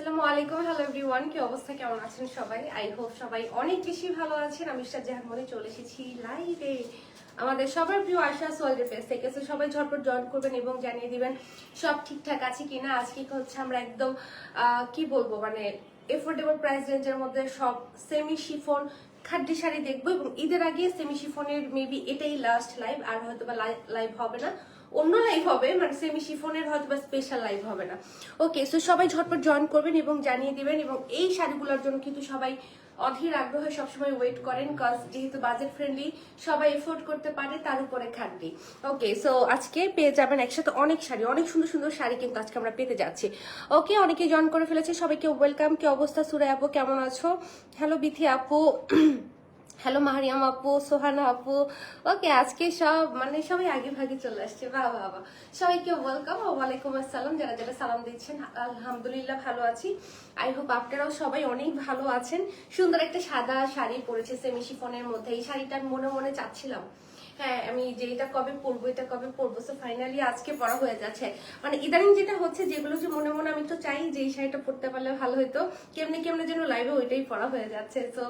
আসসালামু আলাইকুম, hello everyone. কি অবস্থা, কেমন আছেন সবাই? আই হোপ সবাই অনেক বেশি ভালো আছেন। আমি ইশরাত জাহান মনে চলে এসেছি লাইভে আমাদের সবার প্রিয় আয়শা সোয়ালের পেজ থেকে। সবাই ঝটপট জয়েন করবেন এবং জানিয়ে দিবেন সব ঠিকঠাক আছে কিনা। আজকে হচ্ছে আমরা একদম কি বলবো, মানে এফোর্ডেবল প্রাইস রেঞ্জের মধ্যে সব সেমি শিফন খাদ্যি শাড়ি দেখবো এবং ঈদের আগে সেমি শিফনের মেবি এটাই লাস্ট লাইভ, আর হয়তো বা লাইভ হবে না, অন্য লাইভ হবে, মানে সেমি শিফনের হয়তো বা স্পেশাল লাইভ হবে না। ওকে, সো সবাই ঝটপট জয়েন করবেন এবং জানিয়ে দিবেন। এবং এই শাড়িগুলোর জন্য কিন্তু সবাই অধীর আগ্রহে সবসময় ওয়েট করেন, কজ যেহেতু বাজেট ফ্রেন্ডলি, সবাই এফোর্ড করতে পারে, তার উপরে খাদ্যি। ওকে, সো আজকে পেয়ে যাবেন একসাথে অনেক শাড়ি, অনেক সুন্দর সুন্দর শাড়ি কিন্তু আজকে আমরা পেতে যাচ্ছি। ওকে, অনেকে জয়েন করে ফেলেছে, সবাইকে ওয়েলকাম। কি অবস্থা সুরাই আপু, কেমন আছো? হ্যালো বিথি আপু, হ্যালো মারিয়াম আপু, সোহানা আপু। ওকে, আজকে সব মানে সবাই আগে ভাগে চলে আসছে, বাহ বাহ বাহ। সবাইকে ওয়েলকাম, ওয়ালাইকুম আসসালাম। যারা যারা সালাম দিচ্ছেন, আলহামদুলিল্লাহ ভালো আছি। আই হোপ আপনারাও সবাই অনেক ভালো আছেন। সুন্দর একটা সাদা শাড়ি পরেছে সেমি শিফনের মধ্যে। এই শাড়িটা মনে মনে চাচ্ছিলাম, হ্যাঁ আমি যে এটা কবে পরবো, এটা কবে পরবো। সো ফাইনালি আজকে পরা হয়ে যাচ্ছে। মানে ইদানিং যেটা হচ্ছে, যেগুলো যে মনে মনে আমি তো চাই যে এই শাড়িটা পরতে পারলে ভালো হতো, কেমনে কেমনে যেন লাইভে ওইটাই পরা হয়ে যাচ্ছে। তো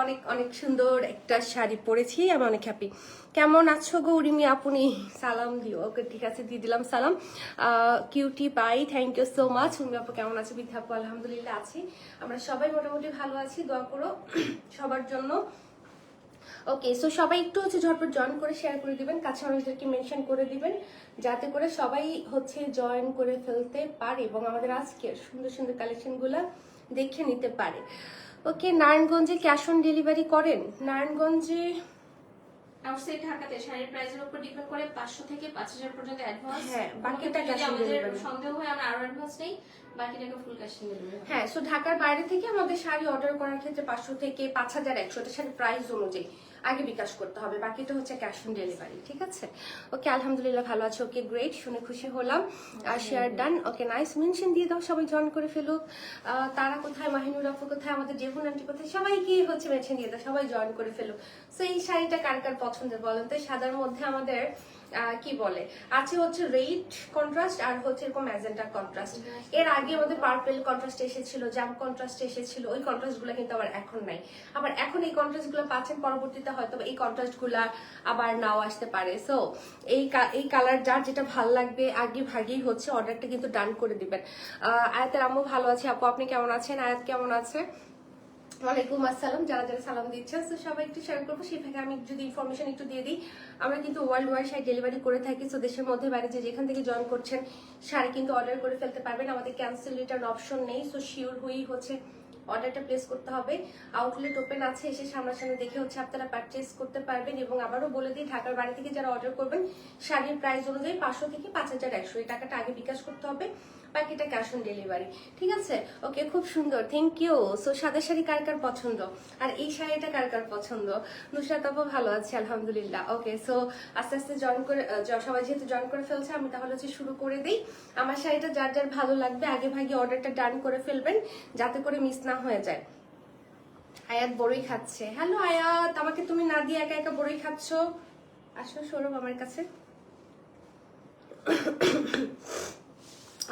অনেক অনেক সুন্দর একটা শাড়ি পরেছি, আমি অনেক হ্যাপি। কেমন আছো গো উরিমি আপনি? সালাম দিও। ওকে, ঠিক আছে, দিয়ে দিলাম সালাম। Cutie pie, thank you so much. Urmi আপু কেমন আছে? বিথা আপু আলহামদুলিল্লাহ আছি। আমরা সবাই মোটামুটি ভালো আছি, দোয়া করো সবার জন্য। ওকে, সো সবাই একটু হচ্ছে ঝটপট জয়েন করে শেয়ার করে দিবেন, কাছে মানুষদেরকে মেনশন করে দিবেন, যাতে করে সবাই হচ্ছে জয়েন করে ফেলতে পারে এবং আমাদের আজকের সুন্দর সুন্দর কালেকশনগুলো দেখে নিতে পারে। ওকে, নারায়ণগঞ্জে ক্যাশ অন ডেলিভারি করেন? নারায়ণগঞ্জে আউটসাইড ঢাকাতে শাড়ির প্রাইসের উপর ডিপেন্ড করে 500 থেকে 5000 পর্যন্ত অ্যাডভান্স। হ্যাঁ, বাকিটা যদি ক্যাশ অন আমাদের ডেলিভারি। সন্দেহ হয় আমরা আরো অ্যাডভান্স নেই, বাকি টাকা ফুল ক্যাশ অন ডেলিভারি। হ্যাঁ, সো ঢাকার বাইরে থেকে আমাদের শাড়ি অর্ডার করার ক্ষেত্রে 500 থেকে 5100, এটা শাড়ির প্রাইস অনুযায়ী আগে বিকাশ করতে হবে, বাকিটা হচ্ছে ক্যাশ অন ডেলিভারি। ঠিক আছে? ওকে, আলহামদুলিল্লাহ ভালো আছে। ওকে, গ্রেট, শুনে খুশি হলাম। আর শেয়ার ডান। ওকে, নাইস, মেনশন দিয়ে দাও, সবাই জয়েন করে ফেলুক। তারা কোথায়, মাহিনুর আপু কোথায়, আমাদের জেহুন আন্টি কোথায়, সবাইকে হচ্ছে মেনশন দিয়ে দাও, সবাই জয়েন করে ফেলুক। সো এই শাড়িটা কার কার পছন্দের বলেন তো? সাদার মধ্যে আমাদের কি বলে আছে হচ্ছে রেড কন্ট্রাস্ট আর হচ্ছে এরকম ম্যাজেন্টা কন্ট্রাস্ট। এর আগে আমাদের পার্পল কন্ট্রাস্ট এসেছিল, জাম কন্ট্রাস্ট এসেছিল, ওই কন্ট্রাস্ট গুলা কিন্তু আবার এখন নাই। আবার এখন এই কন্ট্রাস্ট গুলো পাচ্ছেন, পরবর্তীতে হয়তো এই কন্ট্রাস্ট গুলা আবার নাও আসতে পারে। সো এই কালার যার যেটা ভালো লাগবে আগে ভাগেই হচ্ছে অর্ডারটা কিন্তু ডান করে দিবেন। আয়াতের আম্মু ভালো আছে আপু, আপনি কেমন আছেন? আয়াত কেমন আছে? ওয়ালাইকুম আসসালাম। যারা যারা সালাম দিচ্ছেন তো সবাই একটু শেয়ার করবো। সেই থেকে আমি যদি ইনফরমেশন একটু দিয়ে দিই, আমরা কিন্তু ওয়ার্ল্ড ওয়াইড শাড়ি ডেলিভারি করে থাকি। তো দেশের মধ্যে বাইরে যে যেখান থেকে জয়েন করছেন, শাড়ি কিন্তু অর্ডার করে ফেলতে পারবেন। আমাদের ক্যান্সেল রিটার্ন অপশন নেই। সো শিওর হয়েই হচ্ছে অর্ডারটা প্লেস করতে হবে। আউটলেট ওপেন আছে, এসে সামনাসামনি দেখে হচ্ছে আপনারা পারচেস করতে পারবেন। এবং আবারও বলে দিই, ঢাকার বাড়ি থেকে যারা অর্ডার করবেন, শাড়ির প্রাইস অনুযায়ী 500 থেকে 5100 এই টাকাটা আগে বিকাশ করতে হবে, বাকিটা ক্যাশ অন ডেলিভারি। ঠিক আছে? ওকে, খুব সুন্দর, থ্যাংক ইউ। সো সাদা শাড়ি কার কার পছন্দ, আর এই শাড়িটা কার কার পছন্দ? নুসরাত আপু ভালো আছে আলহামদুলিল্লাহ। ওকে, সো আস্তে আস্তে জয়েন করে, সবাই যেহেতু জয়েন করে ফেলছে, আমি তাহলে হচ্ছে শুরু করে দিই। আমার শাড়িটা যার যার ভালো লাগবে আগে ভাগে অর্ডারটা ডান করে ফেলবেন, যাতে করে মিস না হয়ে যায়। আয়াত বড়ই খাচ্ছে। হ্যালো আয়াত, আমাকে তুমি না দিয়ে একা একা বড়ই খাচ্ছ? আসো সৌরভ আমার কাছে।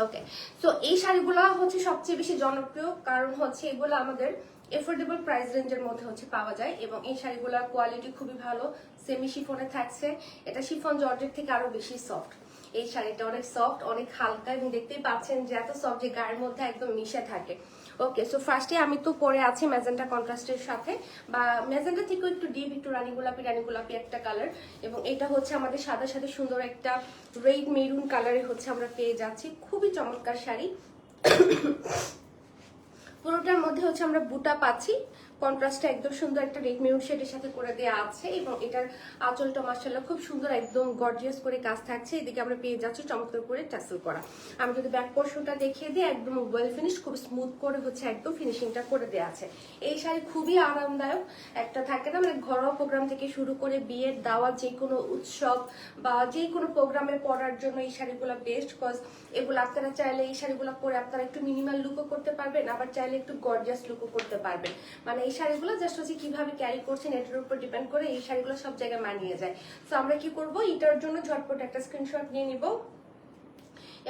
ওকে, সো এই শাড়িগুলো হচ্ছে সবচেয়ে বেশি জনপ্রিয়, কারণ হচ্ছে এগুলো আমাদের এফোর্ডেবল প্রাইস রেঞ্জের মধ্যে হচ্ছে পাওয়া যায় এবং এই শাড়িগুলোর কোয়ালিটি খুবই ভালো। সেমি শিফনে থাকছে, এটা শিফন জর্জেট থেকে আরো বেশি সফট। এই শাড়িটা অনেক সফট, অনেক হালকা এবং দেখতেই পাচ্ছেন যে এত সফট যে গায়ের মধ্যে একদম মিশে থাকে। ওকে, সো ফার্স্টে আমি তো পরে আছি ম্যাজেন্টা কন্ট্রাস্টের সাথে, বা ম্যাজেন্টা থেকেও একটু ডিপ, একটু রানী গোলাপি একটা কালার। এবং এটা হচ্ছে আমাদের সাদা সাথে সুন্দর একটা রেড মেরুন কালারে হচ্ছে আমরা পেয়ে যাচ্ছি। খুবই চমৎকার শাড়ি। পুরোটার মধ্যে হচ্ছে আমরা বুটা পাচ্ছি, কন্ট্রাস্টটা একদম সুন্দর একটা রেড মেরুন শেডের সাথে করে দেওয়া আছে। এবং এটার আঁচলটা মাশাআল্লাহ খুব সুন্দর, একদম গর্জিয়াস করে কাজ থাকছে। এদিকে আমরা পেয়ে যাচ্ছি চমৎকার করে টাসেল করা। আমি যদি ব্যাক পোর্শনটা দেখিয়ে দিই, একদম ওয়েল ফিনিশ, খুব স্মুথ করে হচ্ছে একদম ফিনিশিংটা করে দেওয়া আছে। এই শাড়ি খুবই আরামদায়ক। একটা থাকে না, মানে ঘরোয়া প্রোগ্রাম থেকে শুরু করে বিয়ের দাওয়াত, যে কোনো উৎসব বা যে কোনো প্রোগ্রামে পরার জন্য এই শাড়িগুলো বেস্ট। কজ এগুলো আপনারা চাইলে এই শাড়িগুলো পরে আপনারা একটু মিনিমাল লুকও করতে পারবেন, আবার চাইলে একটু গর্জিয়াস লুকও করতে পারবেন। মানে এই শাড়িগুলো জাস্ট হচ্ছে কিভাবে ক্যারি করছেন এটার উপর ডিপেন্ড করে এই শাড়িগুলো সব জায়গায় মানিয়ে যায়। তো আমরা কি করব, এটার জন্য ঝটপট একটা স্ক্রিনশট নিয়ে নিব।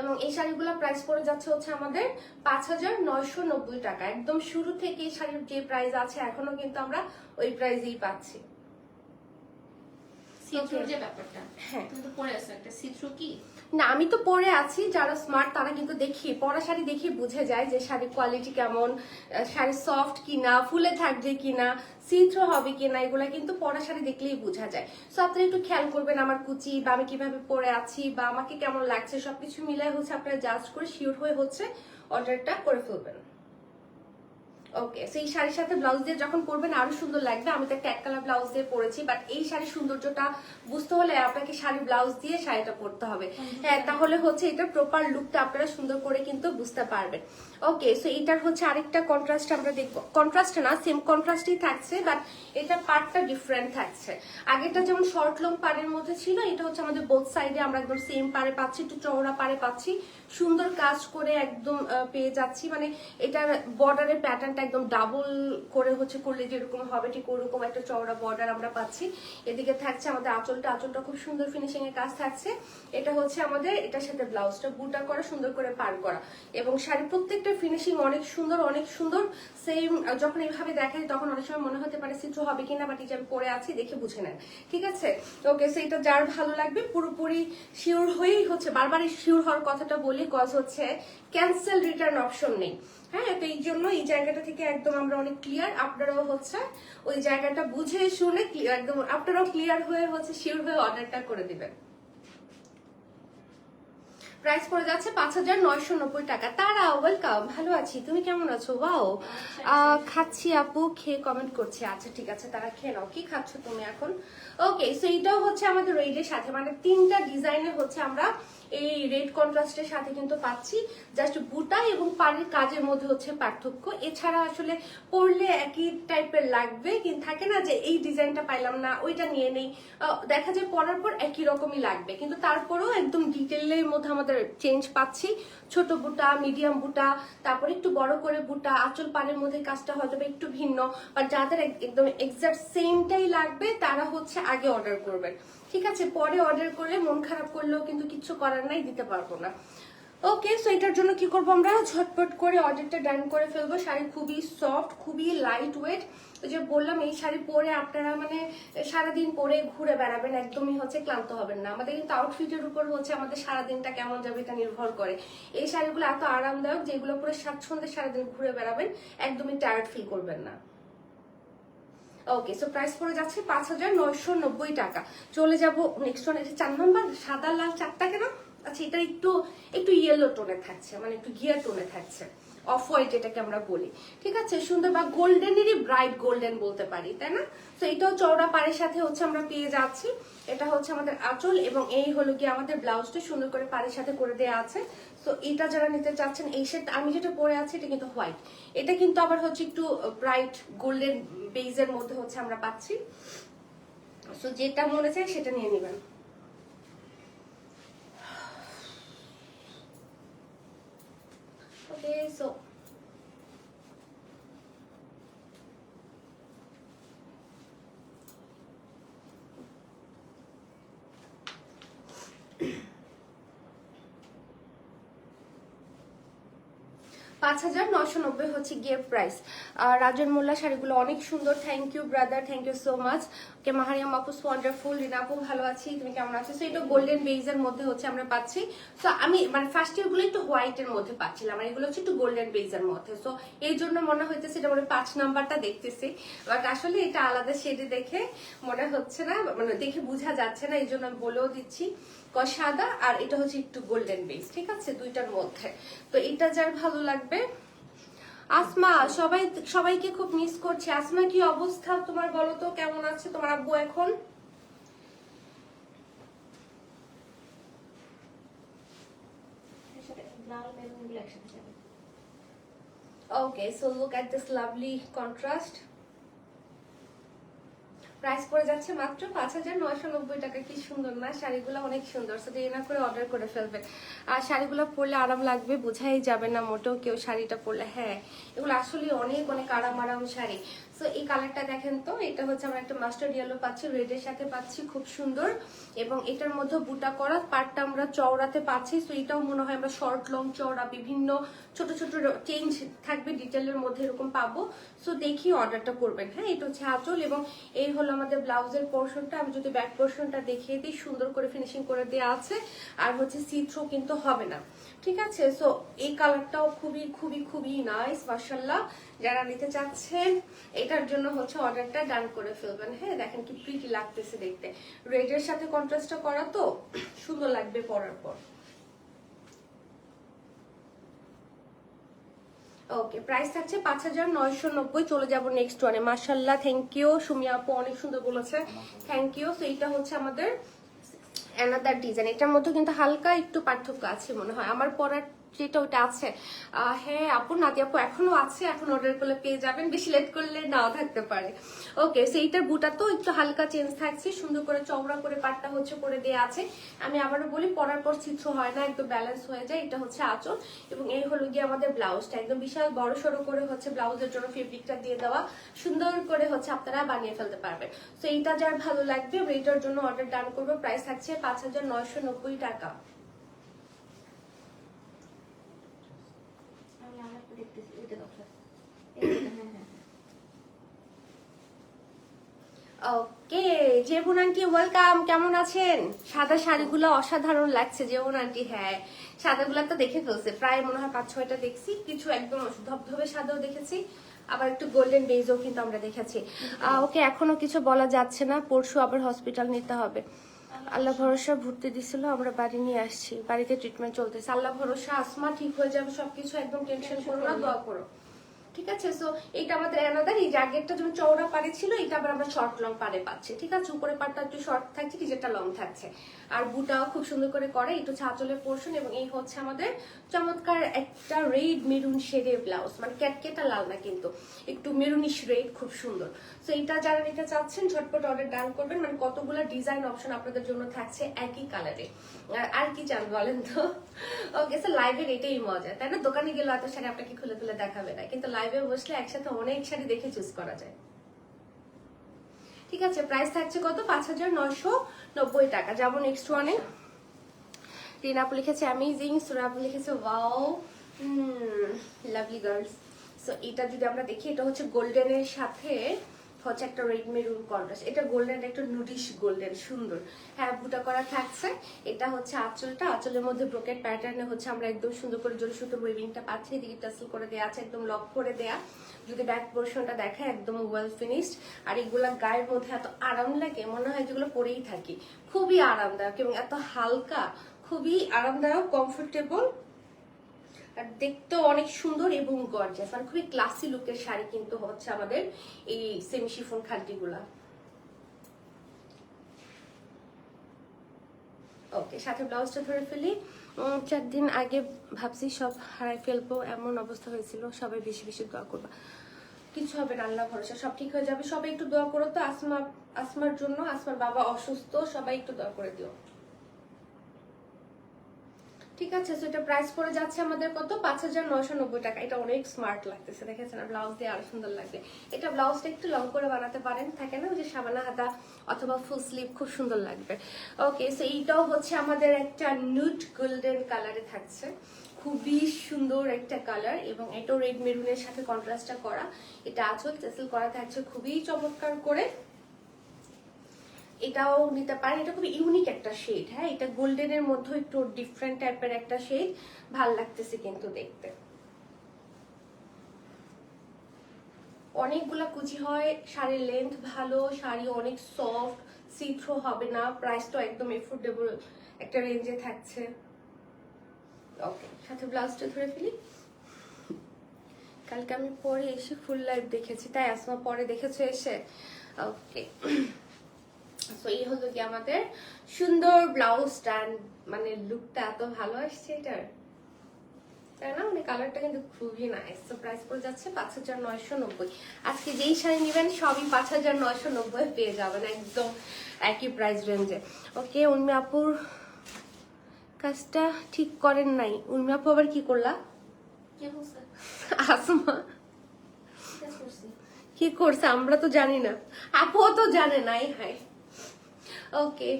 এবং এই শাড়িগুলো প্রাইস পড়ে যাচ্ছে হচ্ছে আমাদের 5,990 টাকা। একদম শুরু থেকে এই শাড়ির যে প্রাইস আছে এখনো কিন্তু আমরা ওই প্রাইসেই পাচ্ছি। সিথ্রুর যে ব্যাপারটা, হ্যাঁ তুমি তো পরে আছো একটা সিথ্রু কি না, আমি তো পরে আছি, যারা স্মার্ট তারা কিন্তু দেখি পরা শাড়ি দেখে বুঝে যায় যে শাড়ির কোয়ালিটি কেমন, শাড়ি সফট কিনা, ফুলে থাকবে কিনা, সিথ্রো হবে কিনা, এগুলা কিন্তু পরা শাড়ি দেখলেই বোঝা যায়। সো আপনারা একটু খেয়াল করবেন আমার কুচি বা আমি কিভাবে পরে আছি বা আমাকে কেমন লাগছে সবকিছু মিলাই হচ্ছে আপনারা জাজ করে শিওর হয়ে হচ্ছে অর্ডারটা করে ফেলবেন। ওকে, সেই শাড়ির সাথে ব্লাউজ দিয়ে যখন পরবেন আরো সুন্দর লাগবে। আমি তো একটা এক কালার ব্লাউজ দিয়ে পরেছি, বাট এই শাড়ির সৌন্দর্যটা বুঝতে হলে আপনাকে শাড়ি ব্লাউজ দিয়ে শাড়িটা পরতে হবে। হ্যাঁ, তাহলে হচ্ছে এটা প্রপার লুকটা আপনারা সুন্দর করে কিন্তু বুঝতে পারবেন। ওকে, সো এটার হচ্ছে আরেকটা কন্ট্রাস্ট আমরা দেখবো। কন্ট্রাস্ট না, সেম কন্ট্রাস্টই থাকছে, বাট এটা পার্টটা ডিফারেন্ট থাকছে। আগেরটা যেমন শর্ট লং পাড়ের মধ্যে ছিল, এটা হচ্ছে আমাদের বোথ সাইডে আমরা একদম সেম পাড়ে পাচ্ছি, একটু চওড়া পাড়ে পাচ্ছি, সুন্দর কাজ করে একদম পেয়ে যাচ্ছি। মানে এটার বর্ডারের প্যাটার্নটা একদম ডাবল করে হচ্ছে করলে যেরকম হবে ঠিক ওরকম একটা চওড়া বর্ডার আমরা পাচ্ছি। এদিকে থাকছে আমাদের আঁচলটা খুব সুন্দর ফিনিশিং এর কাজ থাকছে। এটা হচ্ছে আমাদের এটার সাথে ব্লাউজটা বুটা করা, সুন্দর করে পার করা, এবং শাড়ি প্রত্যেকটা ফিনিশিং অনেক সুন্দর অনেক সুন্দর। সেম যখন এইভাবে দেখায় তখন অনেক সময় মনে হতে পারে চিত্র হবে কিনা, বাট এই যে আমি পরে আছি দেখে বুঝে নেন, ঠিক আছে? ওকে, সো এটা যার ভালো লাগবে পুরোপুরি শিওর হয়েই হচ্ছে, বারবার শিওর হওয়ার কথাটা বলি, কজ হচ্ছে ক্যান্সেল রিটার্ন অপশন নেই। হ্যাঁ, তো এই জন্য এই জায়গাটা থেকে একদম আমরা অনেক ক্লিয়ার, আপনারাও হচ্ছে ওই জায়গাটা বুঝে শুনে একদম আপনারাও ক্লিয়ার হয়ে হচ্ছে শিওর হয়ে অর্ডারটা করে দিবেন। প্রাইস পড়ে যাচ্ছে 5,990 টাকা। তারা ওয়েলকাম, ভালো আছি, তুমি কেমন আছো? ওয়াও, খাচ্ছি আপু, খেয়ে কমেন্ট করছে। আচ্ছা ঠিক আছে, তারা খেয়ে নাও, কি খাচ্ছ তুমি এখন? ওকে, সো এটাও হচ্ছে আমাদের রেডের সাথে, মানে তিনটা ডিজাইনে হচ্ছে আমরা এই রেড কন্ট্রাস্টের সাথে কিন্তু পাচ্ছি। জাস্ট বুটা এবং পাড়ের কাজের মধ্যে হচ্ছে পার্থক্য, এছাড়া আসলে পরলে একই টাইপের লাগবে, কিন্তু থাকে না যে এই ডিজাইনটা পাইলাম না ওইটা নিয়ে নেই, দেখা যায় পরার পর একই রকমই লাগবে, কিন্তু তারপরেও একদম ডিটেলের মধ্যে আমাদের চেঞ্জ পাচ্ছি। ছোট বুটা, মিডিয়াম বুটা, তারপরে একটু বড় করে বুটা, আঁচল পাড়ের মধ্যে কাজটা হয়তো একটু ভিন্ন, বা যাদের একদম এক্সাক্ট সেমটাই লাগবে তারা হচ্ছে আগে অর্ডার করবেন, ঠিক আছে? পরে অর্ডার করলে মন খারাপ করলেও কিন্তু কিছু করার নাই, দিতে পারবো না। ওকে, সো এটার জন্য কি করবো আমরা, ঝটপট করে অর্ডারটা ডান করে ফেলবো। শাড়ি খুবই সফট, খুবই লাইট ওয়েট। ওই যে বললাম এই শাড়ি পরে আপনারা মানে সারাদিন পরে ঘুরে বেড়াবেন, একদমই হচ্ছে ক্লান্ত হবেন না। আমাদের কিন্তু আউটফিটের উপর হচ্ছে আমাদের সারাদিনটা কেমন যাবে এটা নির্ভর করে। এই শাড়িগুলো এত আরামদায়ক যেগুলো পরে স্বাচ্ছন্দ্যে সারাদিন ঘুরে বেড়াবেন, একদমই টায়ার্ড ফিল করবেন না। ওকে, সো প্রাইস পড়ে যাচ্ছে 5,990 টাকা। চলে যাব নেক্সট ওয়ান, এটা 4 নম্বর, সাদা লাল চারটা কেন? আচ্ছা, এটা একটু একটু ইয়েলো টোনে থাকছে, মানে একটু ঘিয়ার টোনে থাকছে, অফ হোয়াইট এটাকে আমরা বলি, ঠিক আছে? সুন্দর, বা গোল্ডেনেরই ব্রাইট গোল্ডেন বলতে পারি, তাই না? তো এটাও চওড়া পাড়ের সাথে হচ্ছে আমরা পেয়ে যাচ্ছি। এটা হচ্ছে আমাদের আঁচল, এবং এই হলো গিয়ে আমাদের ব্লাউজটা সুন্দর করে পাড়ের সাথে করে দেওয়া আছে। তো এটা যারা নিতে চাচ্ছেন, এই সেট আমি যেটা পরে আছি এটা কিন্তু হোয়াইট, এটা কিন্তু আবার হচ্ছে একটু ব্রাইট গোল্ডেন বেজের মধ্যে হচ্ছে আমরা পাচ্ছি। সো যেটা মনে চায় সেটা নিয়ে নেবেন। ওকে, সো $5,990 হচ্ছে গিয়ে প্রাইস। রাজন মোল্লা শাড়িগুলো অনেক সুন্দর, thank you brother, thank you so much. Okay, Mahariyam আপু ওয়ান্ডারফুল, রিনা আপু ভালো আছি, তুমি কেমন আছো? সো এটা গোল্ডেন বেজের মধ্যে হচ্ছে আমরা পাচ্ছি। সো আমি মানে ফার্স্ট ইয়ার গুলো একটু হোয়াইটের মধ্যে পাচ্ছিলাম, আর এগুলো হচ্ছে একটু গোল্ডেন বেজের মধ্যে। সো এই জন্য মনে হইতেছে এটা মানে 5 নাম্বারটা দেখতেছি, বাট আসলে এটা আলাদা শেডে দেখে মনে হচ্ছে না, মানে দেখে বোঝা যাচ্ছে না, এই জন্য আমি বলেও দিচ্ছি সাদা, আর এটা হচ্ছে একটু গোল্ডেন বেস, ঠিক আছে? দুইটার মধ্যে। তো এটা যার ভালো লাগবে। আসমা, সবাইকে খুব মিস করছি। আসমা, কি অবস্থা তোমার বলো তো, কেমন আছে তোমার আব্বু এখন? Okay, so look at this lovely contrast. Price পড়ে যাচ্ছে মাত্র 5,990 টাকা। কি সুন্দর না শাড়িগুলো, অনেক সুন্দর। সো দেরি না করে অর্ডার করে ফেলবেন। আর শাড়িগুলো পরলে আরাম লাগবে, বোঝাই যাবে না মোটেও কেউ শাড়িটা পরলে। হ্যাঁ, এগুলো আসলে অনেক অনেক আরাম শাড়ি। সো সো এই কালারটা দেখেন তো, এটা হচ্ছে আমরা একটা মাস্টার্ড ইয়েলো পাচ্ছি, রেডের সাথে পাচ্ছি, খুব সুন্দর। এবং এটার মধ্যে বুটা করা পার্টটা আমরা চওড়াতে পাচ্ছি। সো এটাও মনে হয় আমরা শর্ট লং চওড়া বিভিন্ন ছোট ছোট চেঞ্জ থাকবে ডিটেলের মধ্যে এরকম পাবো। সো দেখি অর্ডারটা করবেন। হ্যাঁ, এটা হচ্ছে আঁচল এবং এই হলো আমাদের ব্লাউজের পোর্শনটা। আমি যদি ব্যাক পোর্শনটা দেখিয়ে দিই, সুন্দর করে ফিনিশিং করে দেওয়া আছে, আর হচ্ছে সি থ্রো কিন্তু হবে না, ঠিক আছে। সো এই কালারটাও খুবই খুবই খুবই নাইস, মাশাআল্লাহ। যারা নিতে চাচ্ছেন এটার জন্য হচ্ছে অর্ডারটা ডান করে ফেলবেন। হ্যাঁ, দেখেন কি প্রিটি লাগতেছে দেখতে, রেডের সাথে কন্ট্রাস্টটা করা তো সুন্দর লাগবে পরার পর। ওকে, প্রাইস থাকছে 5990। চলে যাব নেক্সট ওয়ানে। মাশাআল্লাহ, থ্যাংক ইউ সুমি আপু, অনেক সুন্দর বলেছে, থ্যাংক ইউ। সো এইটা হচ্ছে আমাদের অ্যানাদার ডিজাইন। এটার মধ্যে কিন্তু হালকা একটু পার্থক্য আছে মনে হয়, আমার পরার যেটা ওটা আছে। হ্যাঁ আপু, নাদি আপু এখনো আছে, এখন অর্ডার করলে পেয়ে যাবেন, বেশি লেট করলে নাও থাকতে পারে। ওকে, সো এইটার বুটা তো একটু হালকা চেঞ্জ থাকছে, সুন্দর করে চওড়া করে পাটটা হচ্ছে করে দেওয়া আছে। আমি আবারও বলি, পরার পর চিত্র হয় না, একদম ব্যালেন্স হয়ে যায়। এটা হচ্ছে আঁচল এবং এই হলো গিয়ে আমাদের ব্লাউজটা, একদম বিশাল বড় সড়ো করে হচ্ছে ব্লাউজের জন্য ফেব্রিকটা দিয়ে দেওয়া, সুন্দর করে হচ্ছে আপনারা বানিয়ে ফেলতে পারবেন। সো এইটা যার ভালো লাগবে এইটার জন্য অর্ডার ডান করবো। প্রাইস থাকছে 5990 টাকা। ওকে, জেবুন আন্টি ওয়েলকাম, কেমন আছেন? সাদা শাড়িগুলো অসাধারণ লাগছে জেবুন আন্টি। হ্যাঁ, সাদাগুলো তো দেখে ফেলছে, প্রায় মনে হয় 5-6টা দেখছি, কিছু একদম ধবধবে সাদাও দেখেছি, আবার একটু গোল্ডেন বেজও কিন্তু আমরা দেখেছি। ওকে, এখনো কিছু বলা যাচ্ছে না, পরশু আবার হসপিটাল নিতে হবে। আল্লাহ ভরসা ভর্তি দিছিল, আমরা বাড়ি নিয়ে আসছি, বাড়িতে ট্রিটমেন্ট চলতেছে। আল্লাহ ভরসা, আসমা ঠিক হয়ে যাবে সবকিছু, একদম টেনশন করো না, দোয়া করো, ঠিক আছে। সো এটা আমাদের অ্যানাদার, এই যে আগেরটা যেমন চওড়া পাড়ে ছিল, এটা আবার আমরা শর্ট লং পাড়ে পাচ্ছি, ঠিক আছে। উপরে পাড়টা একটু শর্ট থাকছে, নিচেরটা লং থাকছে, আর বুটাও খুব সুন্দর করে করে। এটা হচ্ছে আঁচলের পোর্শন এবং এই হচ্ছে আমাদের চমৎকার একটা রেড মেরুন শেডের ব্লাউজ, মানে ক্যাটকেটা লাল না কিন্তু একটু মেরুনিশ রেড, খুব সুন্দর। সো এটা যারা নিতে চাচ্ছেন ঝটপট অর্ডার ডান করবেন, মানে কতগুলো ডিজাইন অপশন আপনাদের জন্য থাকছে একই কালারে, আর কি চান বলেন তো। ওকে, সো লাইভের এটাই মজা, তাই না? দোকানে গেলে এত শাড়ি আপনাকে খুলে খুলে দেখাবে না, কিন্তু লাইভে বসলে একসাথে অনেক শাড়ি দেখে চুজ করা যায়, ঠিক আছে। প্রাইস থাকছে কত? 5990 টাকা। যাবো নেক্সট ওয়ানে। রিনাপু লিখেছে অ্যামেজিং, সুরাপু লিখেছে ওয়াও, লাভলি গার্লস। সো এটা যদি আমরা দেখি, এটা হচ্ছে গোল্ডেনের সাথে হচ্ছে একটা রেড মেরুন কন্ট্রাস্ট, এটা গোল্ডেন একটা নুডিশ গোল্ডেন, সুন্দর। হ্যাঁ, বুটা করা থাকছে। এটা হচ্ছে আঁচলটা, আঁচলের মধ্যে ব্রোকেট প্যাটার্নে হচ্ছে আমরা একদম সুন্দর করে জোরে সুতো ওয়েভিংটা পাচ্ছি, এদিকে টাসেল করে দেওয়া আছে, একদম লক করে দেয়া। যদি ব্যাক পোর্শনটা দেখে একদম ওয়েল ফিনিশড, আর এগুলা গায়ের মধ্যে এত আরাম লাগে, মনে হয় যেগুলো পরেই থাকি, খুবই আরামদায়ক এবং এত হালকা, খুবই আরামদায়ক, কমফোর্টেবল, আর দেখতেও অনেক সুন্দর এবং গর্জিয়াস, মানে খুবই ক্লাসি লুকের শাড়ি কিন্তু হচ্ছে আমাদের এই সেমি শিফন খালটিগুলা। ওকে, সাথে ব্লাউজটা ধরে ফেলি। 4 দিন আগে ভাবছি সব হারাই ফেলবো, এমন অবস্থা হয়েছিল। সবাই বেশি বেশি দোয়া করবা, কিছু হবে না, আল্লাহ ভরসা, সব ঠিক হয়ে যাবে। সবাই একটু দোয়া করো তো আসমার জন্য, আসমার বাবা অসুস্থ, সবাই একটু দোয়া করে দিও, ঠিক আছে। সো এটা প্রাইস পড়ে যাচ্ছে আমাদের কত? 5990 টাকা। এটা অনেক স্মার্ট লাগতেছে, দেখেছেন? আর ব্লাউজ দিয়ে আরো সুন্দর লাগবে। এটা ব্লাউজটা একটু লং করে বানাতে পারেন, থাকে না ওই যে সাবানা হাতা অথবা ফুল স্লিভ, খুব সুন্দর লাগবে। ওকে, সো এইটাও হচ্ছে আমাদের একটা নুড গোল্ডেন কালারে থাকছে, খুবই সুন্দর একটা কালার, এবং এটাও রেড মেরুনের সাথে কন্ট্রাস্টটা করা। এটা আঁচল টেসেল করা থাকছে খুবই চমৎকার করে, এটাও নিতে পারেন। এটা খুব ইউনিক একটা শেড। হ্যাঁ, এটা গোল্ডেনের মধ্যে একটু ডিফারেন্ট টাইপের একটা শেড, ভাল লাগতেছে কিন্তু দেখতে। অনেকগুলা কুচি হয়, শাড়ির লেন্থ ভালো, শাড়ি অনেক সফট, সি থ্রো হবে না, প্রাইসটা একদম এফোর্ডেবল একটা রেঞ্জে থাকছে। ওকে, সাথে ব্লাউজটা ধরে ফেলি। কালকে আমি পরে এসে ফুল লাইভ দেখেছি, তাই আসমা পরে দেখেছো এসে? ওকে, সো এই হলো কি আমাদের সুন্দর ব্লাউজটা, মানে লুকটা এত ভালো আসছে এটার, তাই না? মানে কালারটা কিন্তু খুবই নাইস। সো প্রাইস পড়ে যাচ্ছে 5990। আজকে যেই শাড়ি নেবেন সবই 5990 পেয়ে যাবেন, একদম একই প্রাইস রেঞ্জে। ওকে, উর্মি আপুর কাজটা ঠিক করেন নাই। উর্মি আপু আবার কি করলা? কে বলছে? আসমা কি করছে আমরা তো জানি না, আপুও তো জানে নাই। হাই ওকে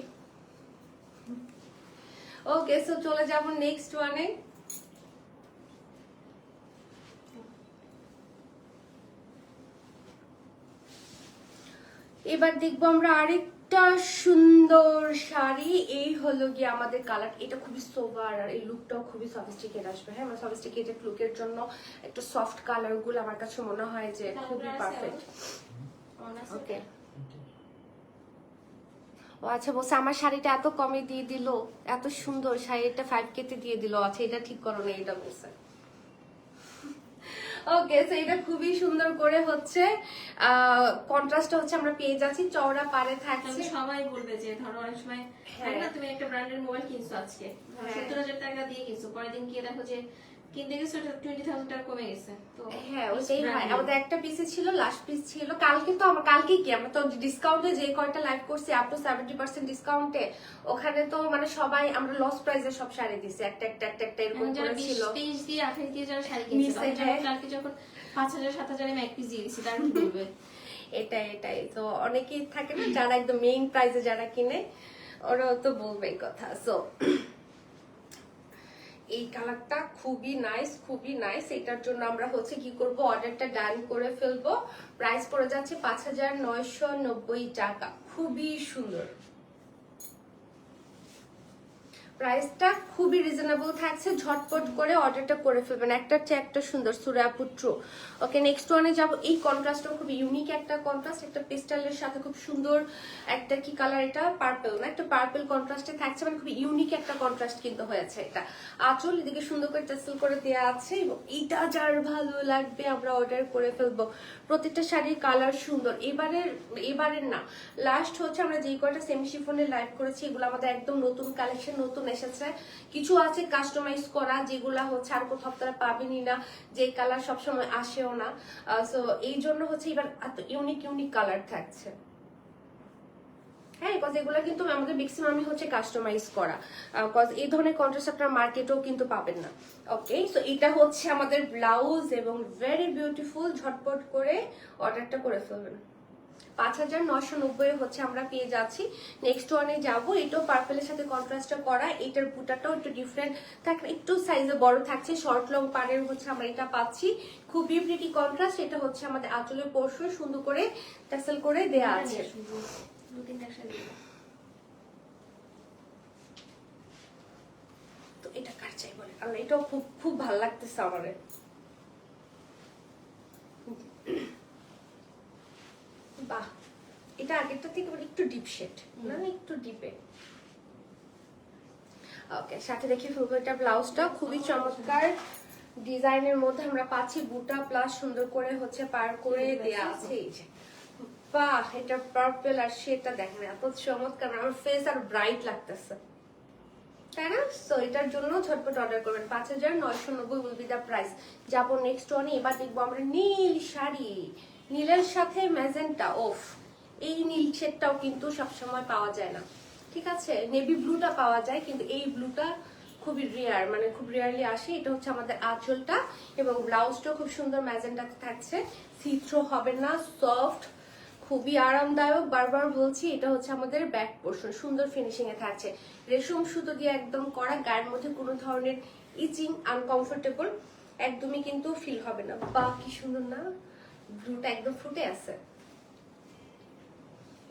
ওকে, সো চলে যাব নেক্সট ওয়ানে। এবার দেখবো আমরা আরেকটা সুন্দর শাড়ি। এই হলো গিয়ে আমাদের কালার, এটা খুবই সোবার আর এই লুকটাও খুবই সফিস্টিকেট আসবে। হ্যাঁ, আমার সফিস্টিকেটেড লুকের জন্য একটা সফট কালার গুলো আমার কাছে মনে হয় যে খুবই পারফেক্ট। ওকে, ও আচ্ছা বলছে আমার শাড়িটা এত কমে দিয়ে দিল, এত সুন্দর শাড়িটা 5K তে দিয়ে দিল। আচ্ছা এটা ঠিক করো না, এটা বলছে। ওকে, সো এটা খুবই সুন্দর করে হচ্ছে কন্ট্রাস্টটা হচ্ছে আমরা পেয়ে যাচ্ছি, চওড়া পাড়ে থাকছে। সবাই বলবে যে ধরো অনেক সময় হয় না, তুমি একটা ব্র্যান্ডের মোবাইল কিনছো আজকে 70,000 টাকা দিয়ে কিনছো, পরের দিন গিয়ে দেখো যে কিনতে গেছো 20,000 টাকা কমে গেছে। তো হ্যাঁ ওটাই হয়। আমাদের একটা পিসে ছিল, লাস্ট পিস ছিল কালকে। তো আমরা কালকে কি আমরা তো ডিসকাউন্টে যে কয়টা লাইভ করছি আপ টু 70% ডিসকাউন্টে, ওখানে তো মানে সবাই আমরা লস প্রাইসে সব শাড়ি দিছি, একটা একটা একটা একটা এরকম করে ছিল। 20 দিয়ে 28 দিয়ে যারা শাড়ি কিনছে কালকে যখন 5,000 7,000 আমি এক পিস দিয়ে দিছি, তার কি বলবে? এটাই এটাই তো, অনেকেই থাকে না যারা একদম মেইন প্রাইসে যারা কিনে, ওরাও তো বলবে এই কথা। সো এই কালারটা খুবই নাইস, খুবই নাইস। এটার জন্য আমরা হচ্ছে কি করব, অর্ডারটা ডান করে ফেলবো। প্রাইস পড়ে যাচ্ছে 5,990 টাকা। খুবই সুন্দর, প্রাইসটা খুবই রিজনেবল থাকছে। ঝটপট করে অর্ডারটা করে ফেলবেন, একটার চেয়ে একটা সুন্দর সুরা পুত্র। ওকে, নেক্সট ওয়ানে যাব। এই কন্ট্রাস্টটা খুব ইউনিক একটা কন্ট্রাস্ট, একটা পেস্টালের সাথে খুব সুন্দর একটা কি কালার, এটা পার্পল না, একটা পার্পল কন্ট্রাস্টে থাকছে, মানে খুব ইউনিক একটা কন্ট্রাস্ট কিন্তু হয়েছে। এটা আঁচল এদিকে সুন্দর করে টেসেল করে দেওয়া আছে, এবং এটা যার ভালো লাগবে আমরা অর্ডার করে ফেলবো। প্রত্যেকটা শাড়ির কালার সুন্দর। এবারের না, লাস্ট হচ্ছে আমরা যেই কয়টা সেমি শিফনের লাইভ করেছি এগুলো আমাদের একদম নতুন কালেকশন, নতুন এসেছে। কিছু আছে কাস্টমাইজ করা, যেগুলা হচ্ছে আর কোথাও আপনারা পাবেনই না, যে কালার সবসময় আসেও না। সো এই জন্য হচ্ছে এবার এত ইউনিক ইউনিক কালার থাকছে। হ্যাঁ, বিকজ এগুলো কিন্তু আমাদের ম্যাক্সিমামই হচ্ছে কাস্টমাইজ করা, বিকজ এই ধরনের কন্ট্রাস্ট আপনার মার্কেটেও কিন্তু পাবেন না। ওকে, সো এটা হচ্ছে আমাদের ব্লাউজ এবং ভেরি বিউটিফুল। ঝটপট করে অর্ডারটা করে ফেলবেন। 5,990 হচ্ছে আমরা পেয়ে যাচ্ছি। নেক্সট ওয়ানে যাবো। এটাও পার্পেলের সাথে কন্ট্রাস্টটা করা, এটার বুটাটাও একটু ডিফারেন্ট থাকবে, একটু সাইজে বড় থাকছে, শর্ট লং পাড়ের হচ্ছে আমরা এটা পাচ্ছি। খুবই প্রিটি কন্ট্রাস্ট। এটা হচ্ছে আমাদের আঁচলের পোর্শন সুন্দর করে টাসেল করে দেয়া আছে। তো এটা কার চাই বলে আল্লাহ, এটাও খুব খুব ভালো লাগতেছে আমার। বাহ, এটা আগেরটা থেকে একটু ডিপ শেড না, একটু ডিপে। ওকে, সাথে দেখি ফেলবো এটা ব্লাউজটা খুবই চমৎকার ডিজাইনের মধ্যে আমরা পাচ্ছি, বুটা প্লাস সুন্দর করে হচ্ছে পার করে দেয়া আছে। এই যে বাহ, এটা পার্পল আর শেডটা দেখেন এত চমৎকার, আমার ফেস আর ব্রাইট লাগতেছে, তাই না? সো এটার জন্য ঝটপট অর্ডার করবেন। 5,990 উইল বি দ্য প্রাইস। যাবো নেক্সট ওয়ানে। এবার দেখবো আমরা নীল শাড়ি, নীলের সাথে ম্যাজেন্টা। ওফ, এই নীল শেডটাও কিন্তু সবসময় পাওয়া যায় না, ঠিক আছে? নেভি ব্লুটা পাওয়া যায়, কিন্তু এই ব্লুটা খুবই রেয়ার, মানে খুব রেয়ারলি আসে। এটা হচ্ছে আমাদের আঁচলটা, এবং ব্লাউজটাও খুব সুন্দর ম্যাজেন্টাতে থাকছে, সিথ্রো হবে না, সফট, খুবই আরামদায়ক। বারবার বলছি, এটা হচ্ছে আমাদের ব্যাক পোর্শন, সুন্দর ফিনিশিং এ থাকছে, রেশম সুতো দিয়ে একদম করা, গায়ের মধ্যে কোনো ধরনের ইচিং আনকমফোর্টেবল একদমই কিন্তু ফিল হবে না। বা কি সুন্দর না, ব্লুটা একদম ফুটে আছে।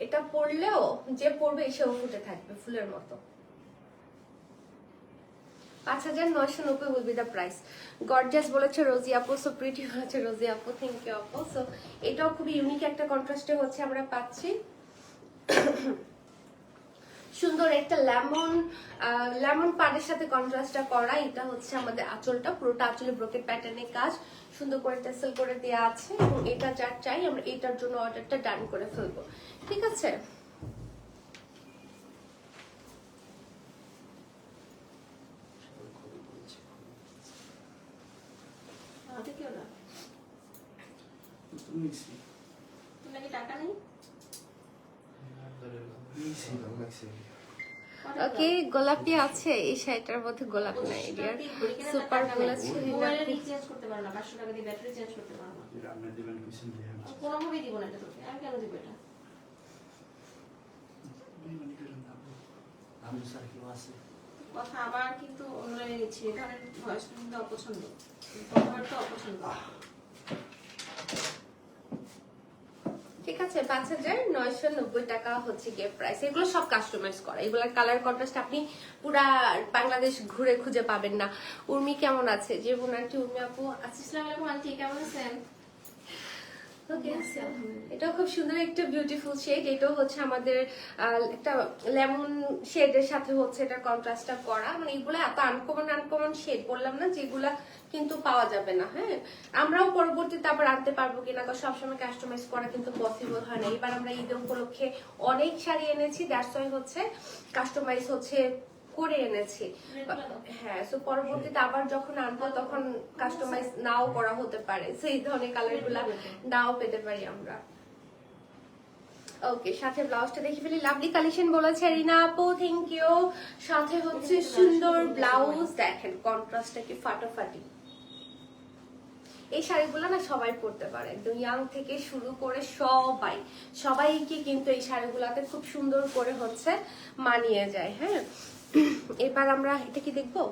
এটা পরলেও যে পরবে সেও ফুটে থাকবে ফুলের মতো। 5,990 will be the price. Gorgeous বলেছে রোজি আপু, সো প্রিটি বলেছে রোজি আপু, থ্যাংক ইউ আপু। সো এটাও খুবই ইউনিক একটা কন্ট্রাস্টে হচ্ছে আমরা পাচ্ছি। সুন্দর একটা লেমন পাড়ের সাথে কন্ট্রাস্টটা করা। এটা হচ্ছে আমাদের আঁচলটা, পুরোটা আঁচলে ব্রোকেট প্যাটার্নের কাজ, সুন্দর করে টেসেল করে দেওয়া আছে। এবং এটা যার চাই আমরা এটার জন্য অর্ডারটা ডান করে ফেলবো, ঠিক আছে? নাকি টাকা নেই? ওকে, গোলাপি আছে এই শাড়িটার মধ্যে, গোলাপ নাই ডিয়ার। সুপার বলেছে মোবাইলে রিচার্জ করতে পারো না, 500 টাকা দিয়ে ব্যাটারি চেঞ্জ করতে পারো না। আপনি দিবেন কিছু দিয়ে কোনোভাবেই দিব না এটা তোকে, আমি কেন দিব এটা? আমি স্যার কি আছে কথা আবার কিন্তু অনলাইনে নিচ্ছি, এই ধরনের ভয়েস কিন্তু অপছন্দ, কথাবার্তা অপছন্দ। ঠিক আছে, 5,990 টাকা হচ্ছে গিফট প্রাইস। এগুলো সব কাস্টমাইজ করা, এগুলোর কালার কন্ট্রাস্ট আপনি পুরা বাংলাদেশ ঘুরে খুঁজে পাবেন না। উর্মি কেমন আছে? যে বোন আন্টি উর্মি আপু আছে। আসসালামু আলাইকুম আন্টি, কেমন আছেন? ওকে, এটাও খুব সুন্দর একটা বিউটিফুল শেড। এটাও হচ্ছে আমাদের একটা লেমন শেডের সাথে হচ্ছে এটা কন্ট্রাস্টটা করা। মানে এগুলো এত আনকমন শেড বললাম না, যেগুলা কিন্তু পাওয়া যাবে না। হ্যাঁ, আমরাও পরবর্তীতে আবার আনতে পারবো কিনা, কারণ সবসময় কাস্টমাইজ করা কিন্তু পসিবল হয় না। এবার আমরা ঈদ উপলক্ষে অনেক শাড়ি এনেছি, দ্যাটস ওয়াই হচ্ছে কাস্টমাইজ হচ্ছে করে এনেছি। হ্যাঁ, সো পরবর্তীতে আবার যখন আনবো তখন কাস্টমাইজ নাও করা হতে পারে, সেই ধরনের কালার গুলা নাও পেতে পারি আমরা। ওকে, সাথে ব্লাউজটা দেখে ফেলি। লাভলি কালেকশন বলেছে রিনা আপু, থ্যাংক ইউ। সাথে হচ্ছে সুন্দর ব্লাউজ, দেখেন কন্ট্রাস্টটা কি ফাটাফাটি। এই শাড়িগুলো না সবাই পরতে পারে, একদম ইয়াং থেকে শুরু করে সবাইকে কিন্তু এই শাড়িগুলাতে খুব সুন্দর করে হচ্ছে মানিয়ে যায়। হ্যাঁ, এবার আমরা এটা কি দেখবো,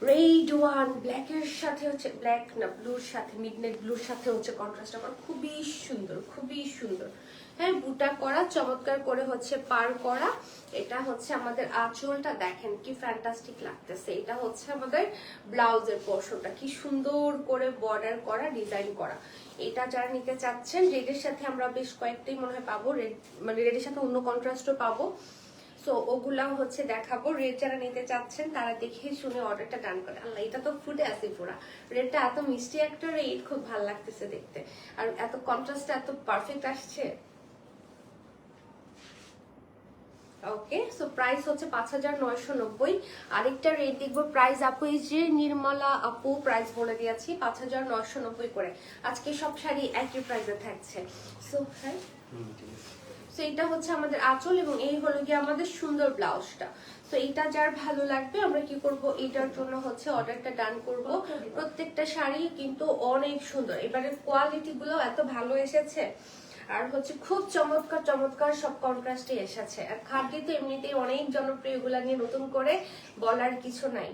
রেড ওয়ান ব্ল্যাকের সাথে হচ্ছে, ব্ল্যাক না ব্লুর সাথে, মিডনাইট ব্লুর সাথে হচ্ছে কন্ট্রাস্ট আমার খুবই সুন্দর, খুবই সুন্দর। হ্যাঁ, বুটা করা, চমৎকার করে হচ্ছে পার করা। এটা হচ্ছে আমাদের আঁচলটা, দেখেন কি ফ্যান্টাস্টিক লাগতেছে। এটা হচ্ছে আমাদের ব্লাউজের পোর্শনটা, কি সুন্দর করে বর্ডার করা, ডিজাইন করা। এটা যারা নিতে চাচ্ছেন, রেডের সাথে আমরা বেশ কয়েকটাই মনে হয় পাবো, রেড মানে রেডের সাথে অন্য কন্ট্রাস্টও পাবো। সো ওগুলাও হচ্ছে দেখাবো। রেড যারা নিতে চাচ্ছেন তারা দেখে শুনে অর্ডারটা ডান করে। আল্লাহ, এটা তো ফুটে আছে পুরা। রেডটা এত মিষ্টি একটা রেড, খুব ভালো লাগতেছে দেখতে, আর এত কন্ট্রাস্টটা এত পারফেক্ট আসছে। ওকে, সো প্রাইস হচ্ছে 5,990। আরেকটা রেট দেখবো, প্রাইস আপু এই যে নির্মলা আপু প্রাইস বলে দিয়েছি 5,990 করে। আজকে সব শাড়ি একই প্রাইসে থাকছে। সো হ্যাঁ, তো এটা হচ্ছে আমাদের আঁচল এবং এই হলো গিয়ে আমাদের সুন্দর ব্লাউজটা। তো এটা যার ভালো লাগবে আমরা কি করব, এটার জন্য হচ্ছে অর্ডারটা ডান করব। প্রত্যেকটা শাড়ি কিন্তু অনেক সুন্দর, এবারে কোয়ালিটি গুলো এত ভালো এসেছে, আর হচ্ছে খুব চমৎকার চমৎকার সব কন্ট্রাস্টে এসেছে। আর খাদ্যে তো এমনিতেই অনেক জনপ্রিয়, এগুলা নিয়ে নতুন করে বলার কিছু নাই।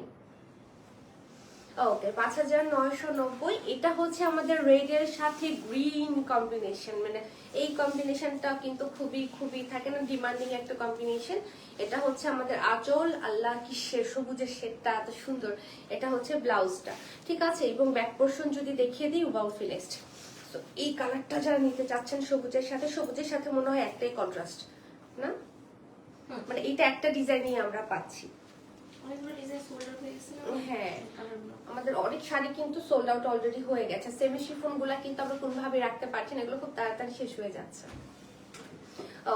ওকে, 5,990। এটা হচ্ছে আমাদের রেড এর সাথে গ্রিন কম্বিনেশন, মানে এই কম্বিনেশনটা কিন্তু খুবই খুবই থাকে না, ডিমান্ডিং একটা কম্বিনেশন। এটা হচ্ছে আমাদের আঁচল, আল্লাহ কি সবুজের শেডটা এত সুন্দর। এটা হচ্ছে ব্লাউজটা, ঠিক আছে। এবং ব্যাক পোর্শন যদি দেখিয়ে দিই, ওয়াও ফিনিশড। তো এই কালারটা যারা নিতে চাচ্ছেন সবুজের সাথে মনে হয় একটাই কন্ট্রাস্ট না, মানে এইটা একটা ডিজাইনই আমরা পাচ্ছি। হ্যাঁ, আমাদের অনেক শাড়ি কিন্তু সোল্ড আউট অলরেডি হয়ে গেছে। সেমি শিফন গুলা কিন্তু আমরা কোনোভাবে রাখতে পারছি না, এগুলো খুব তাড়াতাড়ি শেষ হয়ে যাচ্ছে।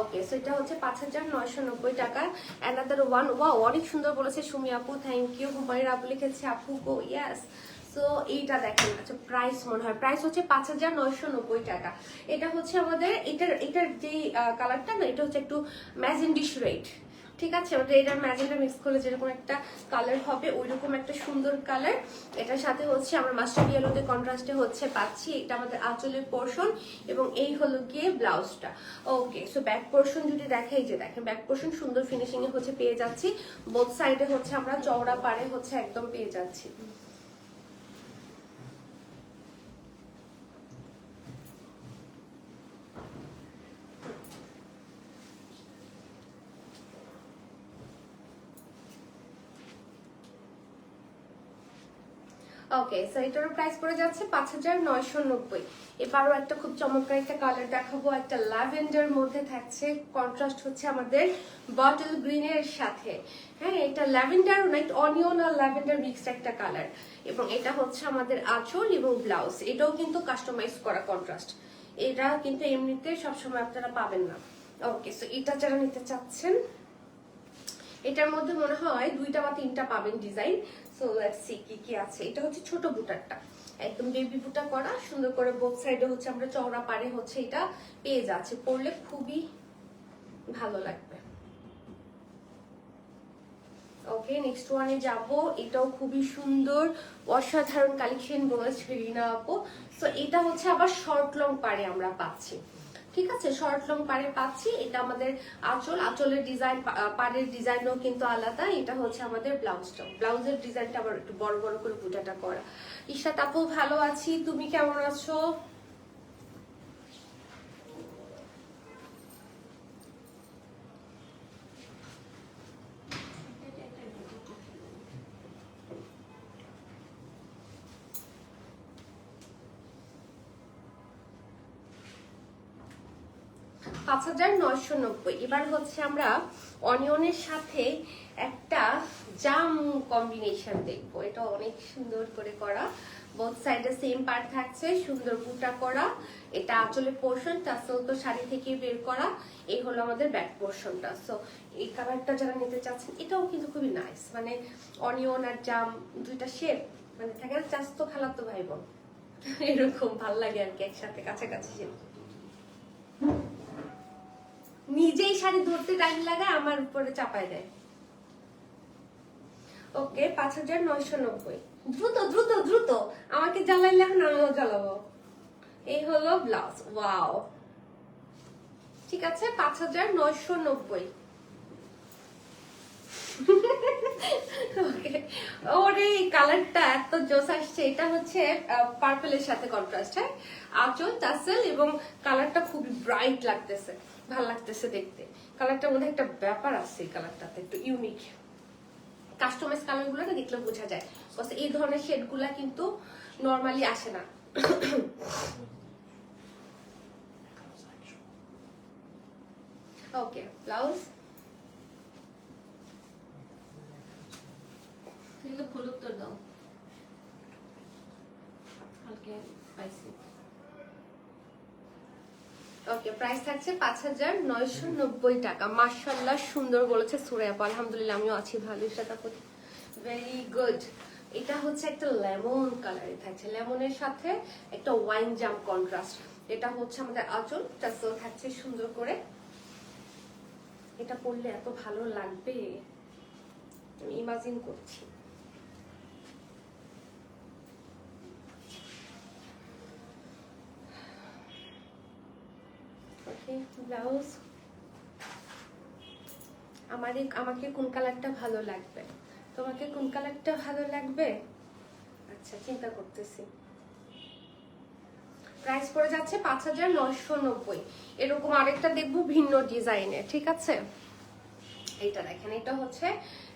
ওকে, সো এটা হচ্ছে 5,990 টাকা। অ্যানাদার ওয়ান, ওয়াও অনেক সুন্দর বলেছে সুমি আপু, থ্যাংক ইউ। হুমায়রা আপু লিখেছে আপু গো, ইয়েস। সো এইটা দেখেন, আচ্ছা প্রাইস মনে হয় প্রাইস হচ্ছে 5,990 টাকা। এটা হচ্ছে আমাদের এটার যে কালারটা না, এটা হচ্ছে একটু ম্যাজেন্ডিশ রেড, ঠিক আছে। আমাদের এটার ম্যাজেন্ডা মিক্স করলে যেরকম একটা কালার হবে, ওইরকম একটা সুন্দর কালার। এটার সাথে হচ্ছে আমরা মাস্টার্ড ইয়েলোতে কন্ট্রাস্টে হচ্ছে পাচ্ছি। এটা আমাদের আঁচলের পোর্শন এবং এই হলো গিয়ে ব্লাউজটা। ওকে, সো ব্যাক পোর্শন যদি দেখাই, যে দেখেন ব্যাক পোর্শন সুন্দর ফিনিশিং এ হচ্ছে পেয়ে যাচ্ছি। বোথ সাইডে হচ্ছে আমরা চওড়া পারে হচ্ছে একদম পেয়ে যাচ্ছি। ওকে, সো এটার প্রাইস পড়ে যাচ্ছে 5,990। এবারও একটা খুব চমৎকার একটা কালার দেখাবো, একটা ল্যাভেন্ডার মধ্যে থাকছে, কন্ট্রাস্ট হচ্ছে আমাদের বটল গ্রিনের সাথে। হ্যাঁ, এটা ল্যাভেন্ডার নাইট অনিয়ন আর ল্যাভেন্ডার মিক্সড একটা কালার, এবং এটা হচ্ছে আমাদের আঁচল এবং ব্লাউজ। এটাও কিন্তু কাস্টমাইজ করা কন্ট্রাস্ট, এটা কিন্তু এমনিতে সবসময় আপনারা পাবেন না। ওকে, সো এটা যারা নিতে চাচ্ছেন, এটার মধ্যে মনে হয় 2টা বা 3টা পাবেন ডিজাইন। সো লেটস সি কি কি আছে। এটা হচ্ছে ছোট বুটারটা, একদম বেবি বুটা করা, সুন্দর করে বোথ সাইডে হচ্ছে আমরা চওড়া পারে হচ্ছে এটা পেয়ে যাচ্ছে, পরলে খুবই ভালো লাগবে। ওকে, নেক্সট ওয়ানে যাব। এটাও খুবই সুন্দর অসাধারণ কালেকশন বলেছে রিনা আপু। সো এটা হচ্ছে আবার শর্ট লং পাড়ে আমরা পাচ্ছি, ঠিক আছে, শর্ট লং পাড়ে পাচ্ছি। এটা আমাদের আঁচলের ডিজাইন, পাড়ের ডিজাইনও কিন্তু আলাদা। এটা হচ্ছে আমাদের ব্লাউজটা, ব্লাউজের ডিজাইনটা আবার একটু বড় বড় করে বুটাটা করা। ঈশাত আপু ভালো আছি, তুমি কেমন আছো? পাঁচ 5,990। এবার হচ্ছে আমরা অনিয়নের সাথে একটা জাম কম্বিনেশন দেখবো। এটা অনেক সুন্দর করে করা, বোথ সাইডে সেম পার্ট থাকছে, সুন্দর বুটা করা। এটা আঁচলের পোর্শন, টাসেল তো শাড়ি থেকে বের করা। এই হলো আমাদের ব্যাক পোর্শনটা। সো এই কালারটা যারা নিতে চাচ্ছেন, এটাও কিন্তু খুবই নাইস, মানে অনিয়ন আর জাম দুইটা শেড, মানে থাকে না চাস্তো খালাতো ভাই বোন, এরকম ভাল লাগে আর কি, একসাথে কাছাকাছি। নিজেই শাড়ি ধরতে টাইম লাগে, আমার উপরে চাপায় দেয়। ওকে, 5,990। দ্রুত দ্রুত দ্রুত, আমাকে জ্বালাইলে এখন আমিও জ্বালাবো। এই হলো ব্লাউজ, ওয়াও, ঠিক আছে, 5,990। ওকে, ওরে কালারটা এত জোস আসছে। এটা হচ্ছে পার্পলের সাথে কন্ট্রাস্ট, হ্যাঁ, আঁচল টাসেল এবং কালারটা খুবই ব্রাইট লাগতেছে, ভালো লাগতেছে দেখতে। কালারটার মধ্যে একটা ব্যাপার আছে, এই কালারটাতে একটু ইউনিক। কাস্টমাইজ কালার গুলো না দেখলে বোঝা যায়, এই ধরনের শেড গুলা কিন্তু নর্মালি আসে না। ওকে, ব্লাউজ হলুদ তো দাও, হালকা স্পাইসি। ওকে, প্রাইস থাকছে 5,990 টাকা। মাশাআল্লাহ, সুন্দর বলেছে সুরাইয়া আপু, আলহামদুলিল্লাহ আমিও আছি ভালো। সাথে ভেরি গুড। এটা হচ্ছে একটা লেমন কালারে থাকছে, লেমনের সাথে একটা ওয়াইন জাম কন্ট্রাস্ট। এটা হচ্ছে আমাদের আঁচল, টাসেল থাকছে সুন্দর করে। এটা পরলে এত ভালো লাগবে, আমি ইমাজিন করছি। ওকে, ব্লাউজ আমাকে কোন কালারটা ভালো লাগবে, তোমাকে কোন কালারটা ভালো লাগবে? আচ্ছা, চিন্তা করতেছি। প্রাইস পড়ে যাচ্ছে 5,990। এরকম আরেকটা দেখবো ভিন্ন ডিজাইনের, ঠিক আছে। এইটা দেখেন, এটা হচ্ছে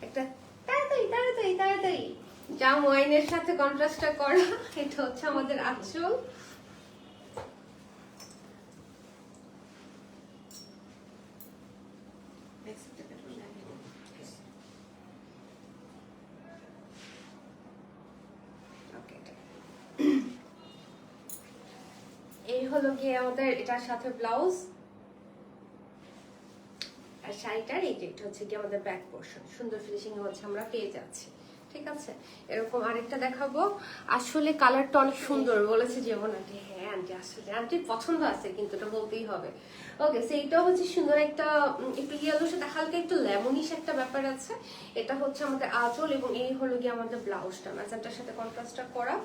একটা তাড়াতাড়ি তাড়াতাড়ি তাড়াতাড়ি জাম ওয়াইনের সাথে কন্ট্রাস্টটা করা। এটা হচ্ছে আমাদের আঁচল। এই হলো গিয়ে আমাদের এটার সাথে ব্লাউজ আর শাড়িটার এই যে এটা হচ্ছে কি আমাদের ব্যাক পোর্শন, সুন্দর ফিনিশিং হচ্ছে আমরা পেয়ে যাচ্ছি, ঠিক আছে। এরকম আরেকটা দেখাবো। আসলে কালারটা অনেক সুন্দর বলেছে যেমন আন্টি। হ্যাঁ আন্টি, আসলে আন্টির পছন্দ আছে, কিন্তু এটা বলতেই হবে। ওকে, সো এইটাও হচ্ছে সুন্দর একটা একটু ইয়েলোর সাথে হালকা একটু লেমনিশ একটা ব্যাপার আছে। এটা হচ্ছে আমাদের আঁচল এবং এই হলো গিয়ে আমাদের ব্লাউজটা, ম্যাজেন্টার সাথে কন্ট্রাস্টটা করা।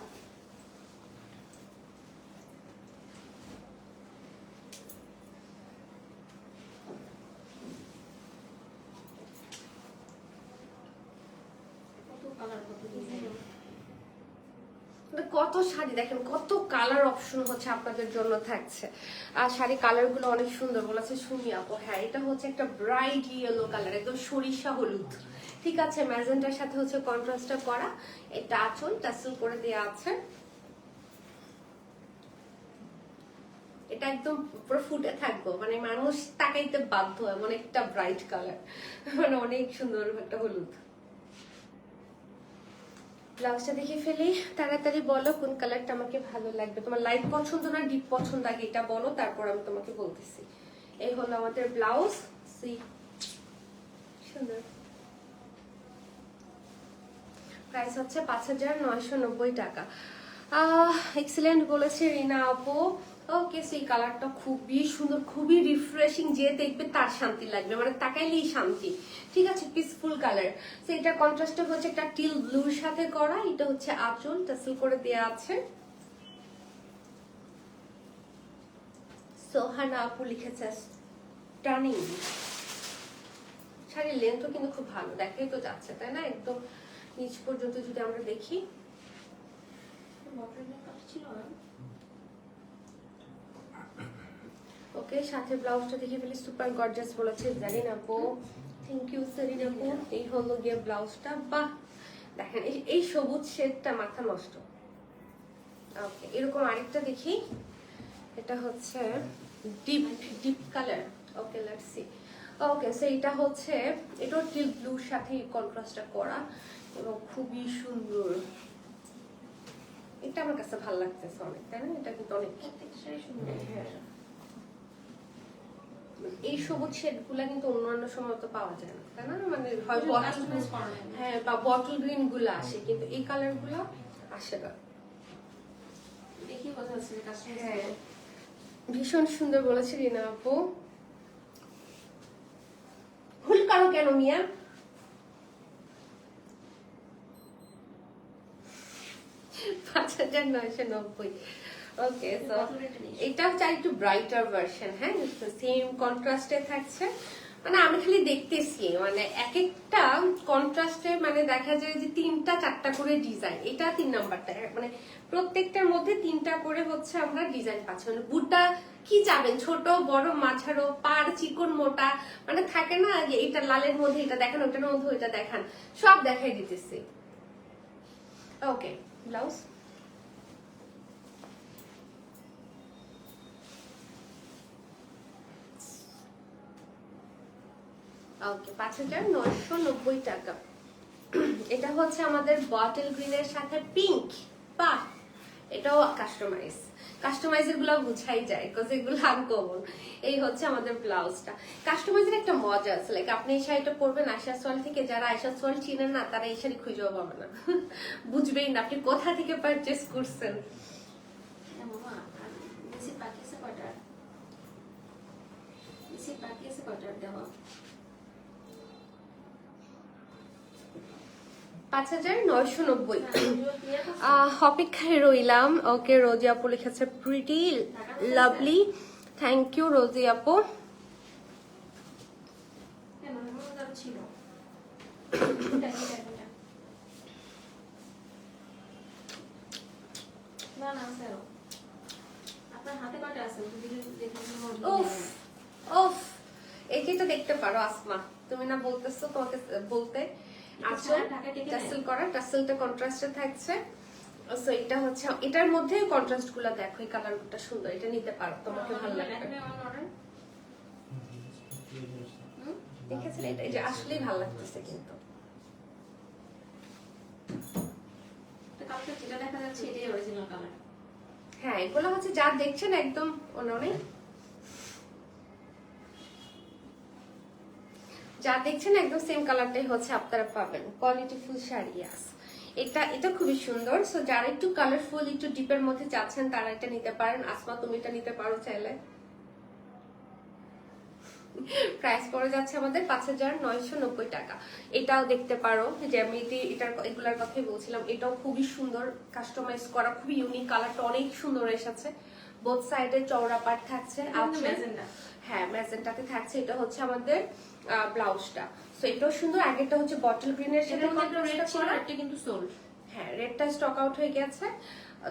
কত শাড়ি দেখেন, কত কালার অপশন হচ্ছে আপনাদের জন্য থাকছে। আর শাড়ি কালার গুলো অনেক সুন্দর বলেছে সুমি আপু। হ্যাঁ, এটা হচ্ছে একটা ব্রাইট ইয়েলো কালার, একদম সরিষা হলুদ, ঠিক আছে। ম্যাজেন্টার সাথে হচ্ছে কন্ট্রাস্টটা করা। এটা আঁচল টাসেল করে দেওয়া আছে। এটা একদম পুরো ফুটে থাকবো, মানে মানুষ তাকাইতে বাধ্য, এমন একটা ব্রাইট কালার, মানে অনেক সুন্দর একটা হলুদ। ব্লাউজটা দেখে ফেলি, তাড়াতাড়ি বলো কোন কালারটা আমাকে ভালো লাগবে। তোমার লাইট পছন্দ না ডিপ পছন্দ, আগে এটা বলো, তারপর আমি তোমাকে বলতেছি। এই হলো আমাদের ব্লাউজ, সি সুন্দর। প্রাইস হচ্ছে 5,990 টাকা। এক্সিলেন্ট বলেছে রিনা আপু। ওকে, সেই কালারটা খুবই সুন্দর, খুবই রিফ্রেশিং, যে দেখবে তার শান্তি লাগবে, মানে তাকাইলেই শান্তি, ঠিক আছে। Peaceful colour. তো এটা কন্ট্রাস্টে হচ্ছে একটা টিল ব্লুর সাথে করা, এটা হচ্ছে আঁচল টাসেল করে দেয়া আছে। সোহানা আপু লিখেছে স্টানিং। শাড়ির লেন্থও কিন্তু খুব ভালো, দেখাই তো যাচ্ছে তাই না, একদম নিচ পর্যন্ত যদি আমরা দেখি। ওকে, সাথে ব্লাউজটা দেখে ফেলি, সুপার গর্জাস বলেছে জানি না আপু, থ্যাংক ইউ সেরিন আপু। এই হলো গিয়ে ব্লাউজটা, বাহ দেখেন এই সবুজ শেডটা মাথা নষ্ট। ওকে, এরকম আরেকটা দেখি, এটা হচ্ছে deep deep colour. Okay let's see. Okay, so এটা হচ্ছে, এটাও টিল ব্লুর সাথে কন্ট্রাস্টটা করা এবং খুবই সুন্দর। এটা আমার কাছে ভালো লাগতেছে অনেক, তাই না? এটা কিন্তু অনেক সুন্দর। হ্যাঁ, এই সবুজ শেডগুলা কিন্তু অন্যান্য সময় তো পাওয়া যায় না, তাই না? মানে হয় বটল, হ্যাঁ, বা বটল গ্রিন গুলো আসে, কিন্তু এই কালার গুলো আসে না। দেখি বোঝা যাচ্ছে যে কাস্টমাইজ। হ্যাঁ, ভীষণ সুন্দর বলেছে রিনা আপু। ভুল কারো কেন মিয়া? $5,990। ওকে, সো এটা হচ্ছে একটু ব্রাইটার ভার্সন। হ্যাঁ, সেম কন্ট্রাস্টে থাকছে। মানে আমি খালি দেখতেছি, মানে এক একটা কন্ট্রাস্টে মানে দেখা যায় যে 3টা-4টা করে ডিজাইন। এটা 3 নাম্বারটা, মানে প্রত্যেকটার মধ্যে 3টা করে হচ্ছে আমরা ডিজাইন পাচ্ছি। মানে বুটটা কি যাবেন, ছোট বড় মাঝারো পার চিকন মোটা, মানে থাকে না যে এটা লালের মধ্যে এটা দেখান, ওটার মধ্যে ওইটা দেখান, সব দেখাই দিতেছি। ওকে, ব্লাউজ ওকে, 5,990 টাকা। এটা হচ্ছে আমাদের বটল গ্রিনের সাথে পিঙ্ক। বাহ, এটাও কাস্টমাইজের গুলো বুঝাই যায়, বিকজ এগুলো আনকমন। এই হচ্ছে আমাদের ব্লাউজটা। কাস্টমাইজের একটা মজা আছে, লাইক আপনি এই শাড়িটা পরবেন আয়শা সোয়াল থেকে, যারা আয়শা সোয়াল চিনেন না তারা এই শাড়ি খুঁজেও পাবে না, বুঝবেই না আপনি কোথা থেকে পারচেস করছেন। দেওয়া 5,990। অপেক্ষায় রইলাম। ওকে, রোজি আপু লিখেছে প্রিটি লাভলি, থ্যাংক ইউ রোজি আপু। ছিল না না স্যার, আপনার হাতে কয়টা আছে? উফ উফ, এটাই তো দেখতে পারো আসমা, তুমি না বলতেছো তোমাকে বলতে। আচ্ছা, টাসেল করা, টাসেলটা কন্ট্রাস্টে থাকছে। সো এটা হচ্ছে, এটার মধ্যে কন্ট্রাস্ট গুলো দেখো, এই কালারটা সুন্দর, এটা নিতে পারো, তোমাকে ভালো লাগবে। দেখেছিলে, এটা আসলেই ভালো লাগতেছে কিন্তু। যেটা দেখা যাচ্ছে এটাই অরিজিনাল কালার। হ্যাঁ, এগুলো হচ্ছে যা দেখছেন একদম অনেক, যা দেখছেন একদম সেম কালারটাই হচ্ছে আপনারা পাবেন। কোয়ালিটিফুল শাড়ি। এটা খুবই সুন্দর। সো যারা একটু কালারফুল, একটু ডিপের মধ্যে চাচ্ছেন তারা এটা নিতে পারেন। আসমা, তুমি এটা নিতে পারো চাইলে। প্রাইস পড়ে যাচ্ছে আমাদের 5,990 টাকা। এটাও দেখতে পারো, যে আমি এগুলার কথাই বলছিলাম, এটাও খুবই সুন্দর, কাস্টমাইজ করা, খুবই ইউনিক, কালারটা অনেক সুন্দর এসেছে। বোথ সাইডে চওড়া পাট থাকছে। হ্যাঁ, ম্যাজেন্টাতে থাকছে। এটা হচ্ছে আমাদের ব্লাউজটা। সো এটাও সুন্দর। আগেরটা হচ্ছে বটল গ্রিনের সাথে কিন্তু সোল্ড। হ্যাঁ, রেডটা স্টক আউট হয়ে গেছে।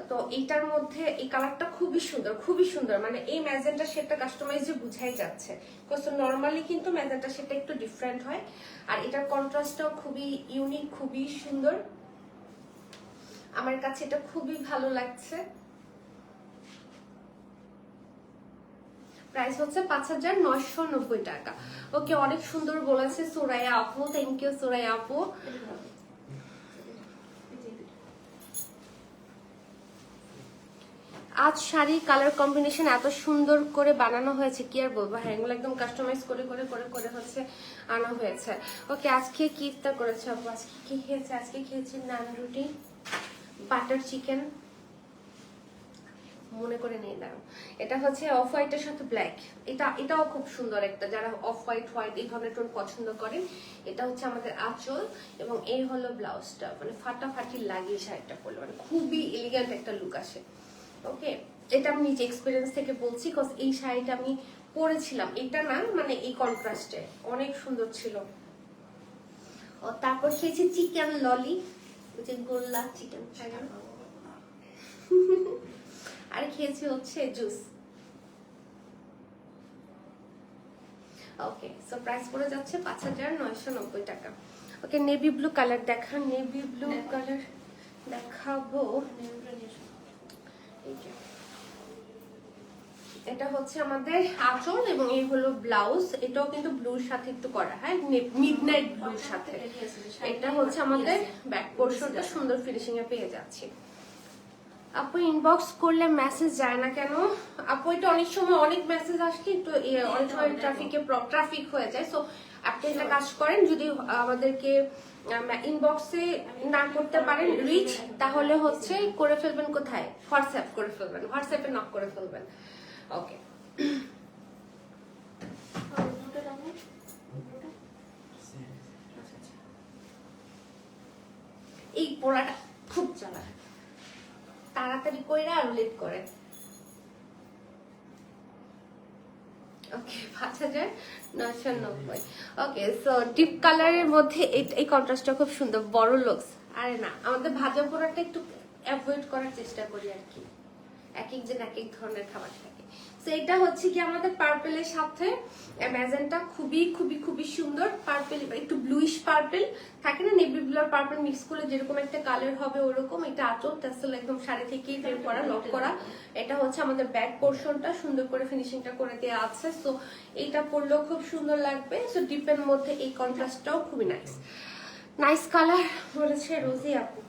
তো এইটার মধ্যে এই কালারটা খুবই সুন্দর, খুবই সুন্দর। মানে এই ম্যাজেন্টা শেডটা কাস্টমাইজে বুঝাই যাচ্ছে, বিকজ নরমালি কিন্তু ম্যাজেন্টা শেডটা একটু ডিফারেন্ট হয়। আর এটার কন্ট্রাস্টটাও খুবই ইউনিক, খুবই সুন্দর। আমার কাছে এটা খুবই ভালো লাগছে। প্রাইস হচ্ছে 5,990 টাকা। ওকে, অনেক সুন্দর বলেছে সুরাইয়া আপু, থ্যাংক ইউ সুরাইয়া আপু। আজ শাড়ির কালার কম্বিনেশন এত সুন্দর করে বানানো হয়েছে, কি আর বলবো। হ্যাঁ, এগুলো একদম কাস্টমাইজ করে করে করে করে হচ্ছে আনা হয়েছে। ওকে, আজকে কি ইফতার করেছে আপু? আজকে কি খেয়েছে? আজকে খেয়েছি নান রুটি, বাটার চিকেন। মনে করে নিয়ে দাঁড়ান। এটা হচ্ছে অফ হোয়াইটের সাথে ব্ল্যাক। এটাও খুব সুন্দর একটা, যারা অফ হোয়াইট এই ধরনের টোন পছন্দ করেন। এটা হচ্ছে আমাদের আঁচল এবং এই হলো ব্লাউজটা, মানে ফাটাফাটি লাগিয়ে শাড়িটা পরলে মানে খুবই এলিগেন্ট একটা লুক আসে। ওকে, এটা আমি নিজে এক্সপিরিয়েন্স থেকে বলছি, বিকজ এই শাড়িটা আমি পরেছিলাম, এটা না মানে এই কন্ট্রাস্টে অনেক সুন্দর ছিল। ও তারপর খেয়েছি চিকেন ললি, যে গোল্লা চিকেন, আর খেয়েছি হচ্ছে জুস। ওকে, সো প্রাইস পড়ে যাচ্ছে ৫,৯৯০ টাকা। ওকে, নেভি ব্লু কালার দেখান। নেভি ব্লু কালার দেখাবো। এই যে এটা হচ্ছে আমাদের আঁচল এবং এই হলো ব্লাউজ। এটাও কিন্তু ব্লুর সাথে একটু করা, হ্যাঁ, মিডনাইট ব্লুর সাথে। এটা হচ্ছে আমাদের ব্যাক পোর্শনটা সুন্দর ফিনিশিং এ পেয়ে যাচ্ছি। আপু ইনবক্স করলে মেসেজ যায় না কেন? আপু এটা অনেক সময় অনেক মেসেজ আসলে একটু অনেক সময় ট্রাফিক হয়ে যায়। সো আপনি একটা কাজ করেন, যদি আমাদেরকে ইনবক্সে না করতে পারেন রিচ, তাহলে হচ্ছে করে ফেলবেন কোথায়, হোয়াটসঅ্যাপ করে ফেলবেন, হোয়াটসঅ্যাপে নক করে ফেলবেন। ওকে, এই পোড়াটা খুব জ্বালা, তাড়াতাড়ি কইরা আর লেট করে। ওকে, ৫,৯৯০। ওকে, সো ডিপ কালারের মধ্যে এই কন্ট্রাস্টটা খুব সুন্দর, বড় লুকস। আরে না, আমাদের ভাজা পোড়াটা একটু অ্যাভয়েড করার চেষ্টা করি আর কি, এক একজন এক এক ধরনের খাবার থাকে। তো এটা হচ্ছে কি আমাদের পার্পেলের সাথে ম্যাজেন্টা, খুবই খুবই খুবই সুন্দর। পার্পেল, একটু ব্লুইশ পার্পেল থাকে না, নেভি ব্লু আর পার্পেল মিক্স করলে যেরকম একটা কালার হবে ওরকম। এটা আঁচল টাসেল একদম শাড়ি থেকেই বের করা, লক করা। এটা হচ্ছে আমাদের ব্যাক পোর্শনটা সুন্দর করে ফিনিশিংটা করে দেওয়া আছে। সো এইটা পরলেও খুব সুন্দর লাগবে। সো ডিপের মধ্যে এই কন্ট্রাস্টটাও খুবই নাইস। নাইস কালার বলেছে রোজি আপু।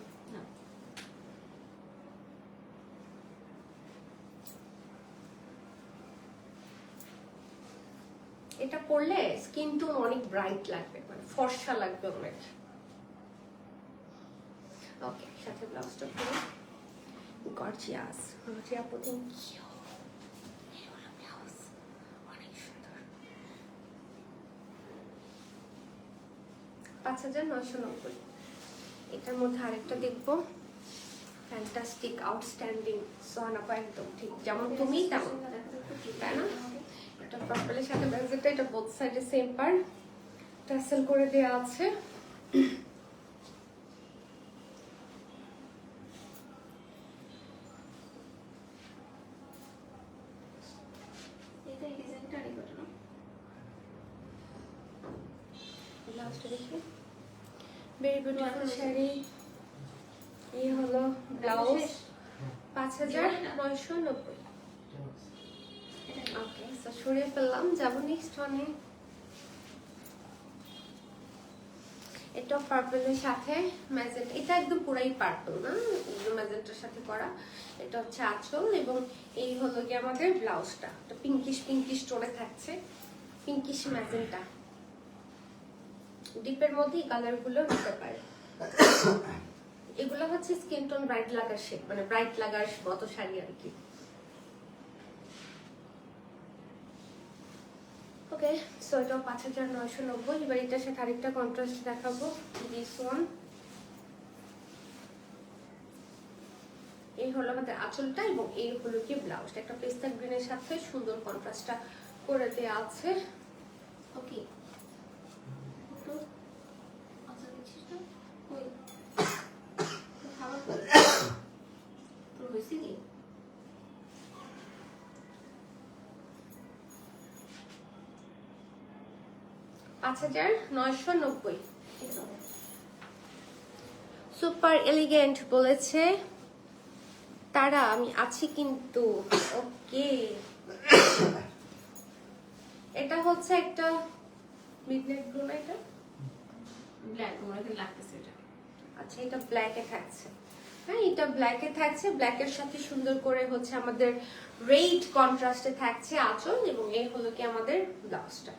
এটা পরলে স্কিন টোন অনেক ব্রাইট লাগবে, মানে ফর্সা লাগবে অনেক। ওকে, সাথে ব্লাউজটা পুরো গর্জিয়াস। রোজি আপু থ্যাংক ইউ। এই হলো ব্লাউজ, অনেক সুন্দর। ৫,৯৯০। এটার মধ্যে আরেকটা দেখবো, ফ্যান্টাস্টিক, আউটস্ট্যান্ডিং। সোহানা আপু একদম ঠিক যেমন তুমি তেমন, তাই না? এটা পার্পলের সাথে ব্যাগটা, এটা বোথ সাইডে সেম পার টাসেল করে দেয়া আছে। ব্লাউজটা দেখি, ভেরি বিউটিফুল শাড়ি। এই হলো ব্লাউজ, ৫,৯৯০। ওকে, সো সরিয়ে ফেললাম, যাবো নেক্সট ওয়ানে। এটা পার্পলের সাথে ম্যাজেন্টা, এটা একদম পুরাই পার্পল না, ম্যাজেন্টার সাথে করা। এটা হচ্ছে আঁচল এবং এই হলো গিয়ে আমাদের ব্লাউজটা, এটা পিঙ্কিশ টোনে থাকছে, পিঙ্কিশ ম্যাজেন্টা। ডিপের মধ্যে এই কালার গুলো নিতে পারে। এগুলো হচ্ছে স্কিন টোন ব্রাইট লাগার শেড, মানে ব্রাইট লাগার মতো শাড়ি আর কি। ওকে, সো এটা ৫,৯৯০। এবার এটার সাথে আরেকটা কন্ট্রাস্ট দেখাবো, দিস ওয়ান। এই হলো আমাদের আঁচলটা এবং এই হলো কি ব্লাউজটা, একটা পেস্তা গ্রিনের সাথে সুন্দর কন্ট্রাস্টটা করে দেওয়া আছে। ওকে, $৫,৯৯০। সুপার এলিগেন্ট বলেছে তারা, আমি আছি কিন্তু। ওকে, এটা হচ্ছে একটা মিডনাইট ব্লু না, এটা ব্ল্যাক মনে লাগতেছে এটা। আচ্ছা, এটা ব্ল্যাকে থাকছে, হ্যাঁ এটা ব্ল্যাকে থাকছে। ব্ল্যাকের সাথে সুন্দর করে হচ্ছে আমাদের রেড কন্ট্রাস্টে থাকছে আঁচল এবং এই হলো কি আমাদের ব্লাউজটা,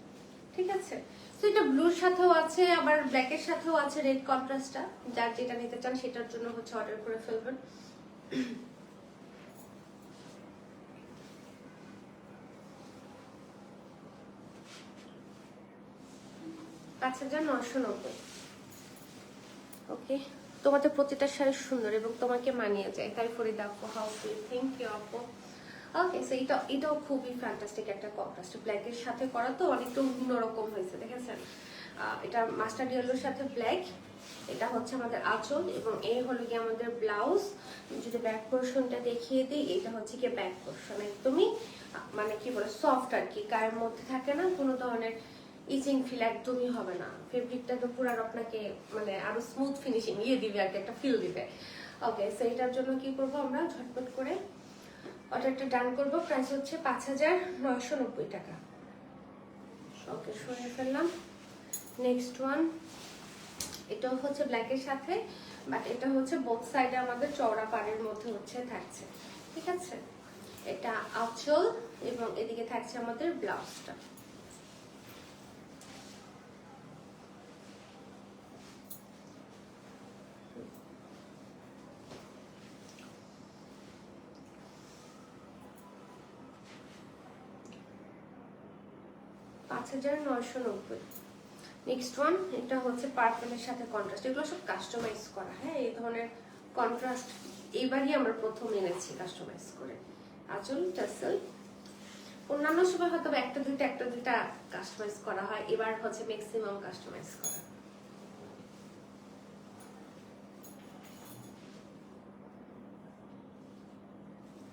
ঠিক আছে। তো এটা ব্লুর সাথেও আছে, আবার ব্ল্যাকের সাথেও আছে রেড কন্ট্রাস্টটা। যার যেটা নিতে চান সেটার জন্য হচ্ছে অর্ডার করে ফেলবেন। 5,990। ওকে, তোমাদের প্রতিটা শাড়ি সুন্দর এবং তোমাকে মানিয়ে যায়। তাই ফরিদা আপু, হাউ সুইট, থ্যাংক ইউ আপু। ওকে, সো এটাও খুবই ফ্যান্টাস্টিক একটা কন্ট্রাস্ট, ব্ল্যাকের সাথে করা তো অনেকটা অন্যরকম হয়েছে, দেখেছেন? এটা মাস্টার্ড ইয়েলোর সাথে ব্ল্যাক। এটা হচ্ছে আমাদের আঁচল এবং এই হলো গিয়ে আমাদের ব্লাউজ। যদি ব্যাক পোর্শনটা দেখিয়ে দিই, এটা হচ্ছে কি ব্যাক পোর্শন, একদমই মানে কি বলে সফট আর কি, গায়ের মধ্যে থাকে না কোনো ধরনের ইচিং ফিল, একদমই হবে না। ফেব্রিকটা তো পুরো আপনাকে মানে আরো স্মুথ ফিনিশিং দিবে আর কি, একটা ফিল দিবে। ওকে, সো এটার জন্য কি করব আমরা, ঝটপট করে অর্ডারটা ডান করব। প্রাইস হচ্ছে 5,990 টাকা। ওকে, সরিয়ে ফেললাম। নেক্সট ওয়ান, এটাও হচ্ছে ব্ল্যাকের সাথে, বাট এটা হচ্ছে বোথ সাইডে আমাদের চওড়া পাড়ের মধ্যে হচ্ছে থাকছে, ঠিক আছে? এটা আঁচল এবং এদিকে থাকছে আমাদের ব্লাউজটা। $5,990। নেক্সট ওয়ান, এটা হচ্ছে পার্পলের সাথে কন্ট্রাস্ট। এগুলো সব কাস্টমাইজ করা, হ্যাঁ, এই ধরনের কন্ট্রাস্ট এইবারই আমরা প্রথম এনেছি কাস্টমাইজ করে। আঁচল টাসেল, অন্যান্য সময় হয়তো একটা দুইটা কাস্টমাইজ করা হয়, এবার হচ্ছে ম্যাক্সিমাম কাস্টমাইজ করা।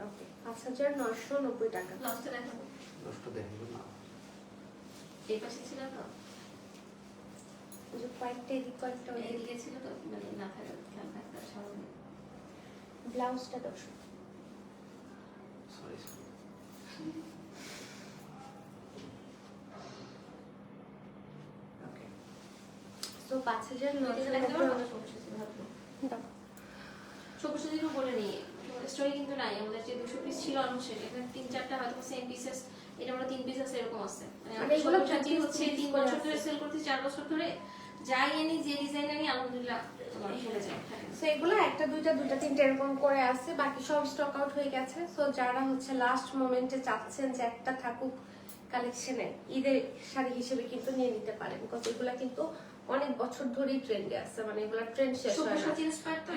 ওকে, 5,990 টাকা। লাস্টে দেখাবো, দশটা দেখবো না। এই পাশে ছিল তো, যে কয়েকটা এদিক কয়েকটা ওদিক। এদিকে ছিল তো, মানে না থাকা খেয়াল থাকতে স্বাভাবিক। ব্লাউজটা দর্শক, সরি ওকে, তো 5,990 সমস্যা যেটা বলে নিই, স্টোরি কিন্তু নাই, আমাদের যে 200 পিস ছিল অলমোস্ট, এখানে 3-4টা হয়তো সেম পিসেস, এটা আমরা 3 পিসেস এরকম আছে। মানে এগুলো যে হচ্ছে 3 বছর ধরে সেল করতে, 4 বছর ধরে যাই আনি, যে ডিজাইন আনি, আলহামদুলিল্লাহ তোমার চলে যায়। সো এগুলো একটা দুইটা তিনটা এরকম করে আছে, বাকি সব স্টক আউট হয়ে গেছে। সো যারা হচ্ছে লাস্ট মোমেন্টে চাচ্ছেন যে একটা থাকুক কালেকশনে, ঈদের শাড়ি হিসেবে কিন্তু নিয়ে নিতে পারেন, বিকজ এগুলা কিন্তু অনেক বছর ধরেই ট্রেন্ডে আছে, মানে এগুলা ট্রেন্ড শেষ হয় না।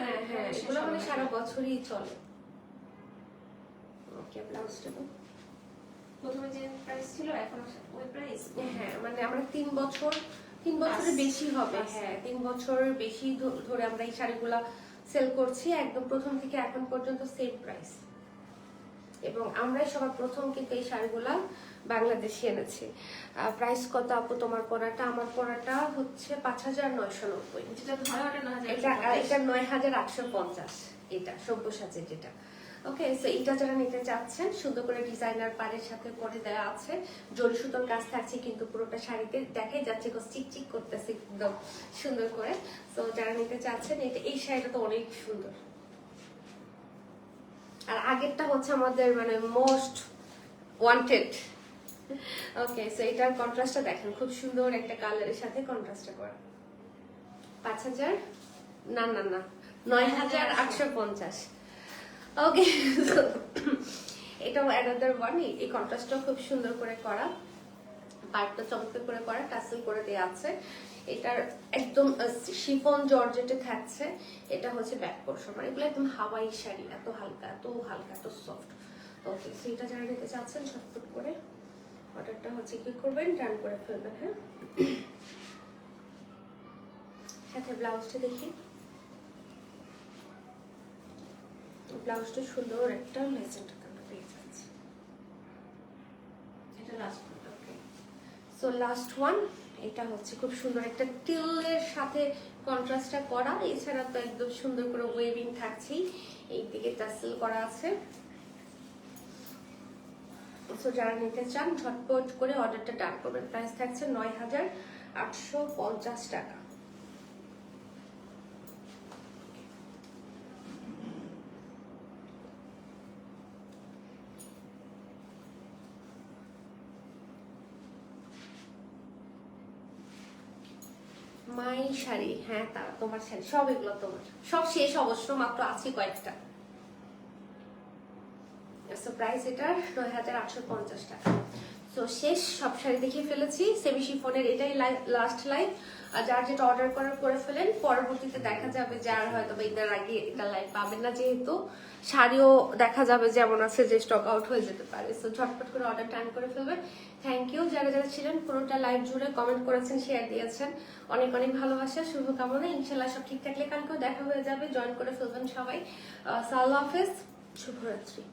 হ্যাঁ হ্যাঁ, এগুলো মানে সারা বছরই চলে। ওকে, ব্লাউজটা তো প্রথমে যে প্রাইস ছিল এখন ওই প্রাইস। হ্যাঁ, মানে আমরা 3 বছরের বেশি হবে, হ্যাঁ 3 বছরের বেশি ধরে আমরা এই শাড়িগুলা সেল করছি, একদম প্রথম থেকে এখন পর্যন্ত সেম প্রাইস। এবং আমরাই সবার প্রথম কিন্তু এই শাড়িগুলা বাংলাদেশে এনেছি। প্রাইস কত আপু তোমার পরাটা? আমার পরাটা হচ্ছে 5,990। যেটা ধরা ওটা 9000, এটা 9,850, এটা সব্যসাচী যেটা। ওকে, সো এটা যারা নিতে চাচ্ছেন, সুন্দর করে ডিজাইনার পাড়ের সাথে করে দেওয়া আছে, জরি সুতোর কাজ থাকছে, কিন্তু পুরোটা শাড়িতে দেখাই যাচ্ছে চিকচিক করতেছে একদম সুন্দর করে। সো যারা নিতে চাচ্ছেন, এই শাড়িটা তো অনেক সুন্দর। আর আগেরটা হচ্ছে আমাদের মানে মোস্ট ওয়ান্টেড। ওকে, সো এটার কন্ট্রাস্টটা দেখেন, খুব সুন্দর একটা কালারের সাথে কন্ট্রাস্টটা করা। 5,000 না 9,850। ওকে, এটাও অ্যানাদার ওয়ান। এই কন্ট্রাস্টটাও খুব সুন্দর করে করা, পার্টটা চমৎকার করে করা, টাসেল করে দেওয়া আছে। এটার একদম শিফন জর্জেটে থাকছে। এটা হচ্ছে ব্যাক পোর্শন, মানে এগুলো একদম হাওয়াই শাড়ি, এত হালকা এত সফট। ওকে, সো এটা যারা নিতে চাচ্ছেন ঝটপট করে অর্ডারটা হচ্ছে কি করবেন, ডান করে ফেলবেন। হ্যাঁ, সাথে ব্লাউজটা দেখি, ব্লাউজটা সুন্দর একটা লেজেন্ড কালার পেয়ে যাচ্ছে। এটা লাস্ট। ওকে, সো লাস্ট ওয়ান, এটা হচ্ছে খুব সুন্দর একটা টিলের সাথে কন্ট্রাস্টটা করা, এছাড়া তো একদম সুন্দর করে ওয়েভিং থাকছেই, এই দিকে টাসেল করা আছে। সো যারা নিতে চান ঝটপট করে অর্ডারটা ডান করবেন। প্রাইস থাকছে 9,850 টাকা। মাই শাড়ি, হ্যাঁ তারা তোমার শাড়ি, সব এগুলো তোমার, সব শেষ অবশ্য, মাত্র আছে কয়েকটা। প্রাইস এটার 9,850 টাকা। তো শেষ সব শাড়ি দেখিয়ে ফেলেছি। সেমি শিফনের এটাই লাস্ট লাইভ। আর যার যেটা অর্ডার করে ফেলেন, পরবর্তীতে দেখা যাবে যে আর হয়তো বা ঈদের আগে এটা লাইভ পাবেন না, যেহেতু শাড়িও দেখা যাবে যেমন আছে যে স্টক আউট হয়ে যেতে পারে। সো ঝটপট করে অর্ডার টাইম করে ফেলবেন। থ্যাংক ইউ যারা যারা ছিলেন পুরোটা লাইভ জুড়ে, কমেন্ট করেছেন, শেয়ার দিয়েছেন, অনেক অনেক ভালোবাসা, শুভকামনা। ইনশাল্লাহ সব ঠিক থাকলে কালকেও দেখা হয়ে যাবে। জয়েন করে ফেলবেন সবাই। আল্লাহ হাফেজ, শুভরাত্রি।